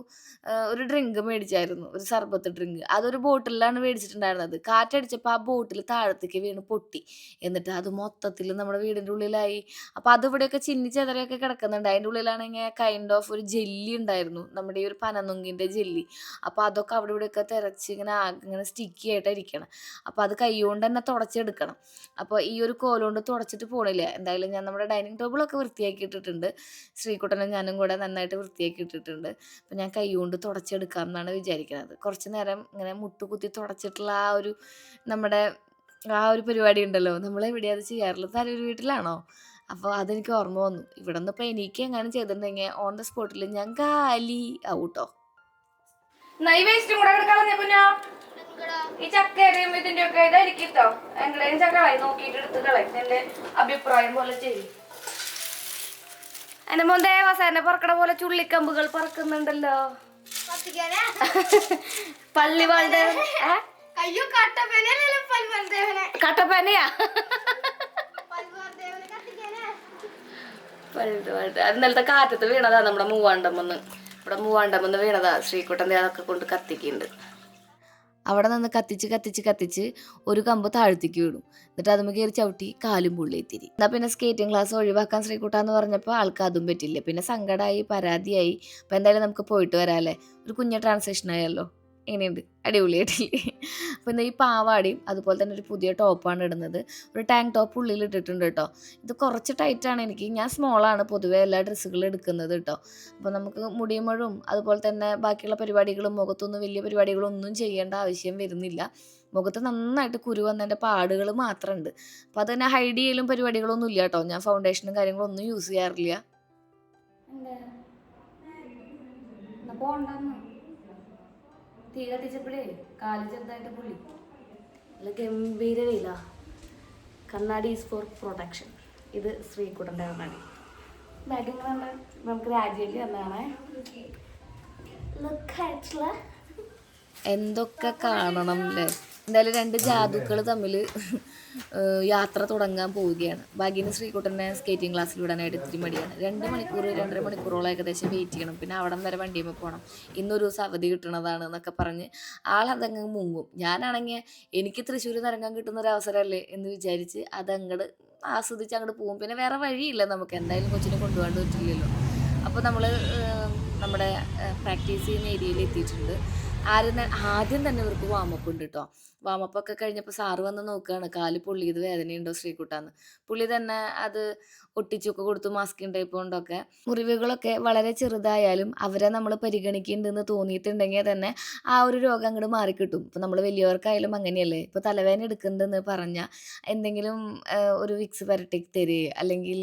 Speaker 1: ഡ്രിങ്ക് മേടിച്ചായിരുന്നു, ഒരു സർബത്ത് ഡ്രിങ്ക്. അതൊരു ബോട്ടിലാണ് മേടിച്ചിട്ടുണ്ടായിരുന്നത്. കാറ്റടിച്ചപ്പോൾ ആ ബോട്ടിൽ താഴത്തേക്ക് വീണ് പൊട്ടി. എന്നിട്ട് അത് മൊത്തത്തിൽ നമ്മുടെ വീടിൻ്റെ ഉള്ളിലായി. അപ്പോൾ അത് ഇവിടെയൊക്കെ ചിന്നി ചെതറിയൊക്കെ കിടക്കുന്നുണ്ട്. അതിൻ്റെ ഉള്ളിലാണെങ്കിൽ കൈൻഡ് ഓഫ് ഒരു ജെല്ലി ഉണ്ടായിരുന്നു, നമ്മുടെ ഈ ഒരു പനനുങ്കിൻ്റെ ജെല്ലി. അപ്പോൾ അതൊക്കെ അവിടെ ഇവിടെയൊക്കെ തെറിച്ച് ഇങ്ങനെ സ്റ്റിക്കി ആയിട്ട് ഇരിക്കണം. അപ്പോൾ അത് കൈ കൊണ്ട് തന്നെ തുടച്ചെടുക്കണം. അപ്പോൾ ഈ ഒരു കോലുകൊണ്ട് തുടച്ചിട്ട് പോണില്ല. എന്തായാലും ഞാൻ നമ്മുടെ ഡൈനിങ് ടേബിളൊക്കെ വൃത്തിയാക്കി ഇട്ടിട്ടുണ്ട്. ശ്രീകുട്ടനും ഞാനും കൂടെ നന്നായിട്ട് വൃത്തിയാക്കി ഇട്ടിട്ടുണ്ട്. അപ്പോൾ ഞാൻ കൈ കൊണ്ട് തുടച്ചെടുക്കാം എന്നാണ് വിചാരിക്കുന്നത്. കുറച്ച് നേരം ഇങ്ങനെ മുട്ടുകുത്തി തുടച്ചിട്ടുള്ള നമ്മുടെ ആ ഒരു പരിപാടി ഉണ്ടല്ലോ, നമ്മളെവിടെയാണ് അത് ചെയ്യാറുള്ളത്? തലൂർ വീട്ടിലാണോ? അപ്പോൾ അതെനിക്ക് ഓർമ്മ വന്നു. ഇവിടെ നിന്ന് ഇപ്പോൾ എനിക്ക് എങ്ങനെ ചെയ്തിട്ടുണ്ടെങ്കിൽ ഓൺ ദ സ്പോട്ടിൽ ഞാൻ കാലി ആവൂട്ടോ. വേസ്റ്റും കൂടെ ഈ ചക്കരയും ഇതിന്റെ ഒക്കെ ഇതായിരിക്കും കേട്ടോ. എങ്ങടെയും ചക്കളായി നോക്കിയിട്ട് എടുത്ത് കളയും. എന്റെ അഭിപ്രായം പോലെ ചെയ്യും. എന്റെ മോൻ ദേവസാരനെ പറക്കണ പോലെ ചുള്ളിക്കമ്പുകൾ പറക്കുന്നുണ്ടല്ലോ. പള്ളി കട്ടപ്പനയാ അത് ഇന്നലത്തെ കാറ്റത്ത് വീണതാ. നമ്മുടെ മൂവാണ്ടമെന്ന് വീണതാ. ശ്രീകുട്ടൻ്റെ അതൊക്കെ കൊണ്ട് കത്തിക്കുന്നുണ്ട്. അവിടെ നിന്ന് കത്തിച്ച് ഒരു കമ്പ് താഴ്ത്തിക്ക് വീടും. എന്നിട്ട് അതുമ്പോൾ കയറി ചവിട്ടി കാലും പുള്ളിത്തിരി. എന്നാൽ പിന്നെ സ്കേറ്റിംഗ് ക്ലാസ് ഒഴിവാക്കാൻ ശ്രീകുട്ടാന്ന് പറഞ്ഞപ്പോൾ ആൾക്ക് അതും പറ്റില്ല. പിന്നെ സങ്കടമായി, പരാതിയായി. അപ്പോൾ എന്തായാലും നമുക്ക് പോയിട്ട് വരാമല്ലേ. ഒരു കുഞ്ഞ ട്രാൻസാക്ഷൻ ആയല്ലോ. എങ്ങനെയുണ്ട്? അടിപൊളിയായിട്ടില്ലേ? അപ്പോൾ ഇന്ന് ഈ പാവാടിയും അതുപോലെ തന്നെ ഒരു പുതിയ ടോപ്പാണ് ഇടുന്നത്. ഒരു ടാങ്ക് ടോപ്പ് ഉള്ളിൽ ഇട്ടിട്ടുണ്ട് കേട്ടോ. ഇത് കുറച്ച് ടൈറ്റാണ് എനിക്ക്. ഞാൻ സ്മോളാണ് പൊതുവേ എല്ലാ ഡ്രസ്സുകളും എടുക്കുന്നത് കേട്ടോ. അപ്പോൾ നമുക്ക് മുടിയുമ്പോഴും അതുപോലെ തന്നെ ബാക്കിയുള്ള പരിപാടികളും മുഖത്തൊന്നും വലിയ പരിപാടികളൊന്നും ചെയ്യേണ്ട ആവശ്യം വരുന്നില്ല. മുഖത്ത് നന്നായിട്ട് കുരു വന്നതിൻ്റെ പാടുകൾ മാത്രമുണ്ട്. അപ്പോൾ അത് തന്നെ ഹൈഡ് ചെയ്യലും പരിപാടികളൊന്നും ഇല്ല കേട്ടോ. ഞാൻ ഫൗണ്ടേഷനും കാര്യങ്ങളൊന്നും യൂസ് ചെയ്യാറില്ല. തീ കത്തിച്ചപ്പോഴേ കാല് ചെറുതായിട്ട് പുള്ളി. നല്ല ഗംഭീര വെയില. കണ്ണാടി ഈസ് ഫോർ പ്രൊട്ടക്ഷൻ. ഇത് ശ്രീകുട്ടൻ്റെ കണ്ണാടി. ബാഗിങ്ങനെ നമുക്ക് ഗ്രാജുവലി വന്നതാണേ. എന്തൊക്കെ കാണണം അല്ലേ. എന്തായാലും 2 ജാതുക്കൾ തമ്മിൽ യാത്ര തുടങ്ങാൻ പോവുകയാണ്. ഭാഗ്യന് ശ്രീകുട്ടനെ സ്കേറ്റിംഗ് ക്ലാസ്സിൽ വിടാനായിട്ട് ഇത്തിരി മടിയാണ്. 2 മണിക്കൂറോളം ഏകദേശം വെയിറ്റ് ചെയ്യണം. പിന്നെ അവിടം വരെ വണ്ടിയുമ്പോൾ പോകണം. ഇന്നൊരു ദിവസം അവധി കിട്ടണതാണ് എന്നൊക്കെ പറഞ്ഞ് ആളതങ്ങ് മുങ്ങും. ഞാനാണെങ്കിൽ എനിക്ക് തൃശ്ശൂർ നിറങ്ങാൻ കിട്ടുന്ന ഒരു അവസരമല്ലേ എന്ന് വിചാരിച്ച് അതങ്ങോട്ട് ആസ്വദിച്ച് അങ്ങോട്ട് പോകും. പിന്നെ വേറെ വഴിയില്ല നമുക്ക്. എന്തായാലും കൊച്ചിനെ കൊണ്ടുപോകാണ്ട് പറ്റില്ലല്ലോ. അപ്പോൾ നമ്മൾ നമ്മുടെ പ്രാക്ടീസ് ചെയ്യുന്ന ഏരിയയിൽ എത്തിയിട്ടുണ്ട്. ആദ്യം തന്നെ ഇവർക്ക് വാമപ്പ് ഉണ്ട് കേട്ടോ. വാമപ്പൊക്കെ കഴിഞ്ഞപ്പോൾ സാറ് വന്ന് നോക്കുകയാണ് കാല് പൊള്ളിയത് വേദനയുണ്ടോ ശ്രീകുട്ടാന്ന്. പുള്ളി തന്നെ അത് ഒട്ടിച്ചൊക്കെ കൊടുത്തു. മാസ്കിൻ ടൈപ്പ് കൊണ്ടൊക്കെ. മുറിവുകളൊക്കെ വളരെ ചെറുതായാലും അവരെ നമ്മൾ പരിഗണിക്കുന്നുണ്ടെന്ന് തോന്നിയിട്ടുണ്ടെങ്കിൽ തന്നെ ആ ഒരു രോഗം അങ്ങോട്ട് മാറിക്കിട്ടും. ഇപ്പോൾ നമ്മൾ വലിയവർക്കായാലും അങ്ങനെയല്ലേ. ഇപ്പോൾ തലവേദന എടുക്കുന്നുണ്ടെന്ന് പറഞ്ഞാൽ എന്തെങ്കിലും ഒരു വിക്സ് പുരട്ടി തരികയോ അല്ലെങ്കിൽ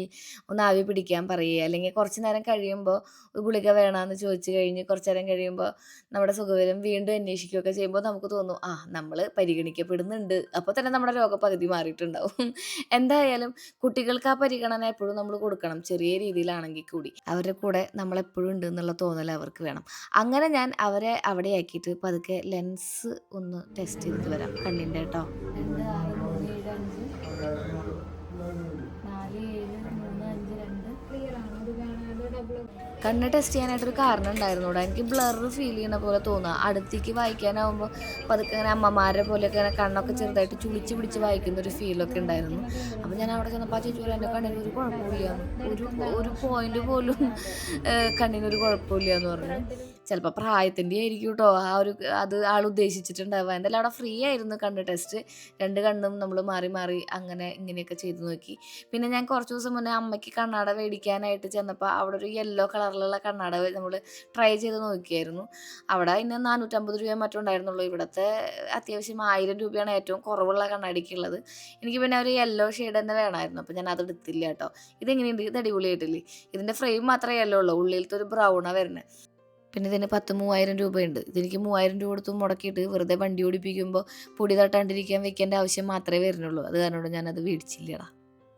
Speaker 1: ഒന്ന് ആവി പിടിക്കാൻ പറയുകയോ അല്ലെങ്കിൽ കുറച്ച് നേരം കഴിയുമ്പോൾ ഒരു ഗുളിക വേണമെന്ന് ചോദിച്ചു കഴിഞ്ഞ് കുറച്ച് നേരം കഴിയുമ്പോൾ നമ്മുടെ സുഖവിവരം വീണ്ടും അന്വേഷിക്കുകയൊക്കെ ചെയ്യുമ്പോൾ നമുക്ക് തോന്നും നമ്മൾ പരിഗണിക്കപ്പെടുന്നുണ്ട്. അപ്പോൾ തന്നെ നമ്മുടെ രോഗപകുതി മാറിയിട്ടുണ്ടാവും. എന്തായാലും കുട്ടികൾക്ക് ആ പരിഗണന എപ്പോഴും നമ്മൾ കൊടുക്കണം. ചെറിയ രീതിയിലാണെങ്കിൽ കൂടി അവരുടെ കൂടെ നമ്മളെപ്പോഴും ഉണ്ട് എന്നുള്ള തോന്നൽ അവർക്ക് വേണം. അങ്ങനെ ഞാൻ അവരെ അവിടെ ആക്കിയിട്ട് പതുക്കെ ലെൻസ് ഒന്ന് ടെസ്റ്റ് ചെയ്തിട്ട് വരാം കണ്ണിൻ്റെ കേട്ടോ. 2 6 3 7 5 4 7 3 5 2 ക്ലിയർ ആണ്. അത് കാണാതെ ഡബിൾ കണ്ണ് ടെസ്റ്റ് ചെയ്യാനായിട്ടൊരു കാരണം ഉണ്ടായിരുന്നു ഇവിടെ. എനിക്ക് ബ്ലർ ഫീൽ ചെയ്യുന്ന പോലെ തോന്നുക. അടുത്തേക്ക് വായിക്കാനാവുമ്പോൾ പതുക്കെ ഇങ്ങനെ അമ്മമാരെ പോലെയൊക്കെ ഇങ്ങനെ കണ്ണൊക്കെ ചെറുതായിട്ട് ചുളിച്ച് പിടിച്ച് വായിക്കുന്നൊരു ഫീലൊക്കെ ഉണ്ടായിരുന്നു. അപ്പോൾ ഞാൻ അവിടെ ചെന്നപ്പോൾ ആ ചേച്ചി എൻ്റെ കണ്ണിനൊരു കുഴപ്പമില്ല, ഒരു പോയിന്റ് പോലും കണ്ണിനൊരു കുഴപ്പമില്ല എന്ന് പറഞ്ഞു. ചിലപ്പോൾ പ്രായത്തിൻ്റെ ആയിരിക്കും കേട്ടോ ആ ഒരു അത് ആൾ ഉദ്ദേശിച്ചിട്ടുണ്ടാവുക. എന്തായാലും അവിടെ ഫ്രീ ആയിരുന്നു കണ്ണ് ടെസ്റ്റ്. 2 കണ്ണും നമ്മൾ മാറി മാറി അങ്ങനെ ഇങ്ങനെയൊക്കെ ചെയ്ത് നോക്കി. പിന്നെ ഞാൻ കുറച്ച് ദിവസം മുന്നേ അമ്മയ്ക്ക് കണ്ണാട മേടിക്കാനായിട്ട് ചെന്നപ്പോൾ അവിടെ ഒരു യെല്ലോ കളറിലുള്ള കണ്ണാട നമ്മൾ ട്രൈ ചെയ്ത് നോക്കിയായിരുന്നു. അവിടെ അതിന് 450 രൂപ മറ്റും ഉണ്ടായിരുന്നുള്ളൂ. ഇവിടുത്തെ അത്യാവശ്യം 1000 രൂപയാണ് ഏറ്റവും കുറവുള്ള കണ്ണാടിക്കുള്ളത്. എനിക്ക് പിന്നെ ഒരു യെല്ലോ ഷെയ്ഡ് തന്നെ വേണമായിരുന്നു. അപ്പോൾ ഞാൻ അത് എടുത്തില്ല കേട്ടോ. ഇതെങ്ങനെയുണ്ട്? ഇത് അടിപൊളിയായിട്ടില്ലേ? ഇതിൻ്റെ ഫ്രെയിം മാത്രമേ യെല്ലോ ഉള്ളൂ, ഉള്ളിലത്തെ ഒരു ബ്രൗണാണ് വരുന്നത്. പിന്നെ ഇതിന് 10,000-3000 രൂപയുണ്ട്. ഇതെനിക്ക് 3000 രൂപ കൊടുത്ത് മുടക്കിയിട്ട് വെറുതെ വണ്ടി ഓടിപ്പിക്കുമ്പോൾ പൊടി തട്ടാണ്ടിരിക്കാൻ വെക്കേണ്ട ആവശ്യം മാത്രമേ വരുന്നുള്ളൂ. അത് കാരണം ഞാനത് മേടിച്ചില്ലടാ.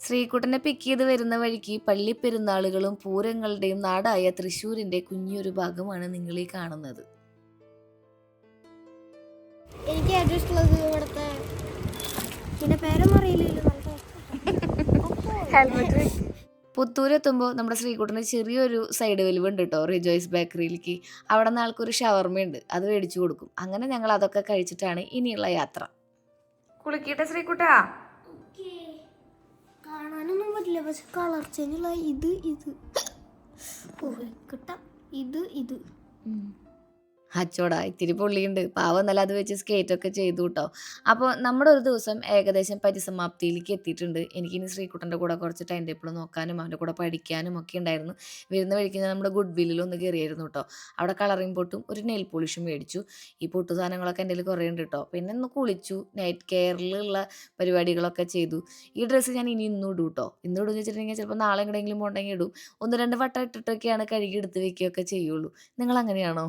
Speaker 1: ശ്രീകുട്ടനെ പിക്ക് ചെയ്ത് വരുന്ന വഴിക്ക് പള്ളിപ്പെരുന്നാളുകളും പൂരങ്ങളുടെയും നാടായ തൃശ്ശൂരിന്റെ കുഞ്ഞൊരു ഭാഗമാണ് നിങ്ങൾ ഈ കാണുന്നത്.
Speaker 2: എനിക്ക് ഏറ്റവും ഇഷ്ടമുള്ളത് ഇവിടുത്തെ പിന്നെ പേരൊന്നും അറിയില്ലല്ലോ.
Speaker 1: ഹെൽമെറ്റ്. പുത്തൂരെത്തുമ്പോൾ നമ്മുടെ ശ്രീകുട്ടന് ചെറിയൊരു സൈഡ് വലിവുണ്ട് കേട്ടോ, റിജോയ്സ് ബേക്കറിയിലേക്ക്. അവിടെ നിന്ന് ആൾക്കൊരു ഷവർമയുണ്ട്, അത് മേടിച്ചു കൊടുക്കും. അങ്ങനെ ഞങ്ങൾ അതൊക്കെ കഴിച്ചിട്ടാണ് ഇനിയുള്ള യാത്ര. കുളിക്കട്ടെ ശ്രീകുട്ടാ?
Speaker 2: കാണാനൊന്നും പറ്റില്ല, പക്ഷെ കളർ ചേഞ്ചുള്ള ഇത് കിട്ടാം. ഇത്
Speaker 1: അച്ചോടാ ഇത്തിരി പൊള്ളിയുണ്ട് പാവം, എന്നല്ല അത് വെച്ച് സ്കേറ്റൊക്കെ ചെയ്തു കേട്ടോ. അപ്പോൾ നമ്മുടെ ഒരു ദിവസം ഏകദേശം പരിസമാപ്തിയിലേക്ക് എത്തിയിട്ടുണ്ട്. എനിക്കിനി ശ്രീകുട്ടൻ്റെ കൂടെ കുറച്ച് ടൈം ടേബിൾ നോക്കാനും അവൻ്റെ കൂടെ പഠിക്കാനും ഒക്കെ ഉണ്ടായിരുന്നു. വരുന്ന വഴിക്ക് ഞാൻ നമ്മുടെ ഗുഡ് വില്ലിൽ ഒന്ന് കയറിയായിരുന്നു കേട്ടോ. അവിടെ കളറിങ് പൊട്ടും ഒരു നെയിൽ പോളിഷും മേടിച്ചു. ഈ പൊട്ടു സാധനങ്ങളൊക്കെ എൻ്റെ കയ്യിൽ കുറേ ഉണ്ട് കേട്ടോ. പിന്നെ ഒന്ന് കുളിച്ചു, നൈറ്റ് കെയറിലുള്ള പരിപാടികളൊക്കെ ചെയ്തു. ഈ ഡ്രസ്സ് ഞാൻ ഇനി ഇന്നും ഇടും കേട്ടോ. ഇന്നും ഇടുമെന്ന് വെച്ചിട്ടുണ്ടെങ്കിൽ ചിലപ്പോൾ നാളെ എങ്ങനെയെങ്കിലും പോകണമെങ്കിൽ ഇടും. 1-2 വട്ടം ഇട്ടിട്ടൊക്കെയാണ് കഴുകി എടുത്ത് വെക്കുകയൊക്കെ ചെയ്യുള്ളൂ. നിങ്ങൾ അങ്ങനെയാണോ?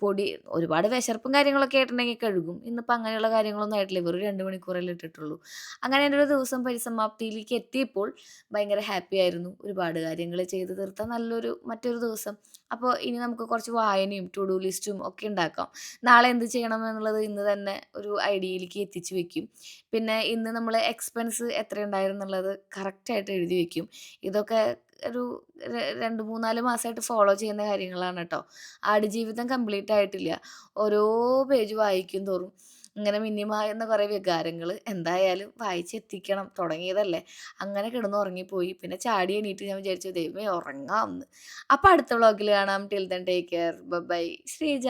Speaker 1: പൊടി ഒരുപാട് വിശർപ്പും കാര്യങ്ങളൊക്കെ ആയിട്ടുണ്ടെങ്കിൽ കഴുകും. ഇന്നിപ്പോൾ അങ്ങനെയുള്ള കാര്യങ്ങളൊന്നും ആയിട്ടില്ല, വെറും 2 മണിക്കൂറല്ലേ ഇട്ടിട്ടുള്ളൂ. അങ്ങനെ എൻ്റെ ഒരു ദിവസം പരിസമാപ്തിയിലേക്ക് എത്തിയപ്പോൾ ഭയങ്കര ഹാപ്പി ആയിരുന്നു. ഒരുപാട് കാര്യങ്ങൾ ചെയ്ത് തീർത്ത മറ്റൊരു ദിവസം. അപ്പോൾ ഇനി നമുക്ക് കുറച്ച് വായനയും ടു ഡു ലിസ്റ്റും ഒക്കെ ഉണ്ടാക്കാം. നാളെ എന്ത് ചെയ്യണം എന്നുള്ളത് ഇന്ന് തന്നെ ഒരു ഐഡിയയിലേക്ക് എത്തിച്ച് വെക്കും. പിന്നെ ഇന്ന് നമ്മൾ എക്സ്പെൻസ് എത്രയുണ്ടായിരുന്നുള്ളത് കറക്റ്റായിട്ട് എഴുതി വെക്കും. ഇതൊക്കെ ഒരു 2-3-4 മാസമായിട്ട് ഫോളോ ചെയ്യുന്ന കാര്യങ്ങളാണ് കേട്ടോ. ആടുജീവിതം കംപ്ലീറ്റ് ആയിട്ടില്ല. ഓരോ പേജ് വായിക്കും തോറും ഇങ്ങനെ മിന്നിമായുന്ന കുറേ വികാരങ്ങൾ. എന്തായാലും വായിച്ചെത്തിക്കണം, തുടങ്ങിയതല്ലേ. അങ്ങനെ കിടന്ന് ഉറങ്ങിപ്പോയി. പിന്നെ ചാടി എണീറ്റ് ഞാൻ വിചാരിച്ചു ദൈവമേ ഉറങ്ങാമെന്ന്. അപ്പോൾ അടുത്ത വ്ളോഗിൽ കാണാം. Till then take care, bye. Sreeja.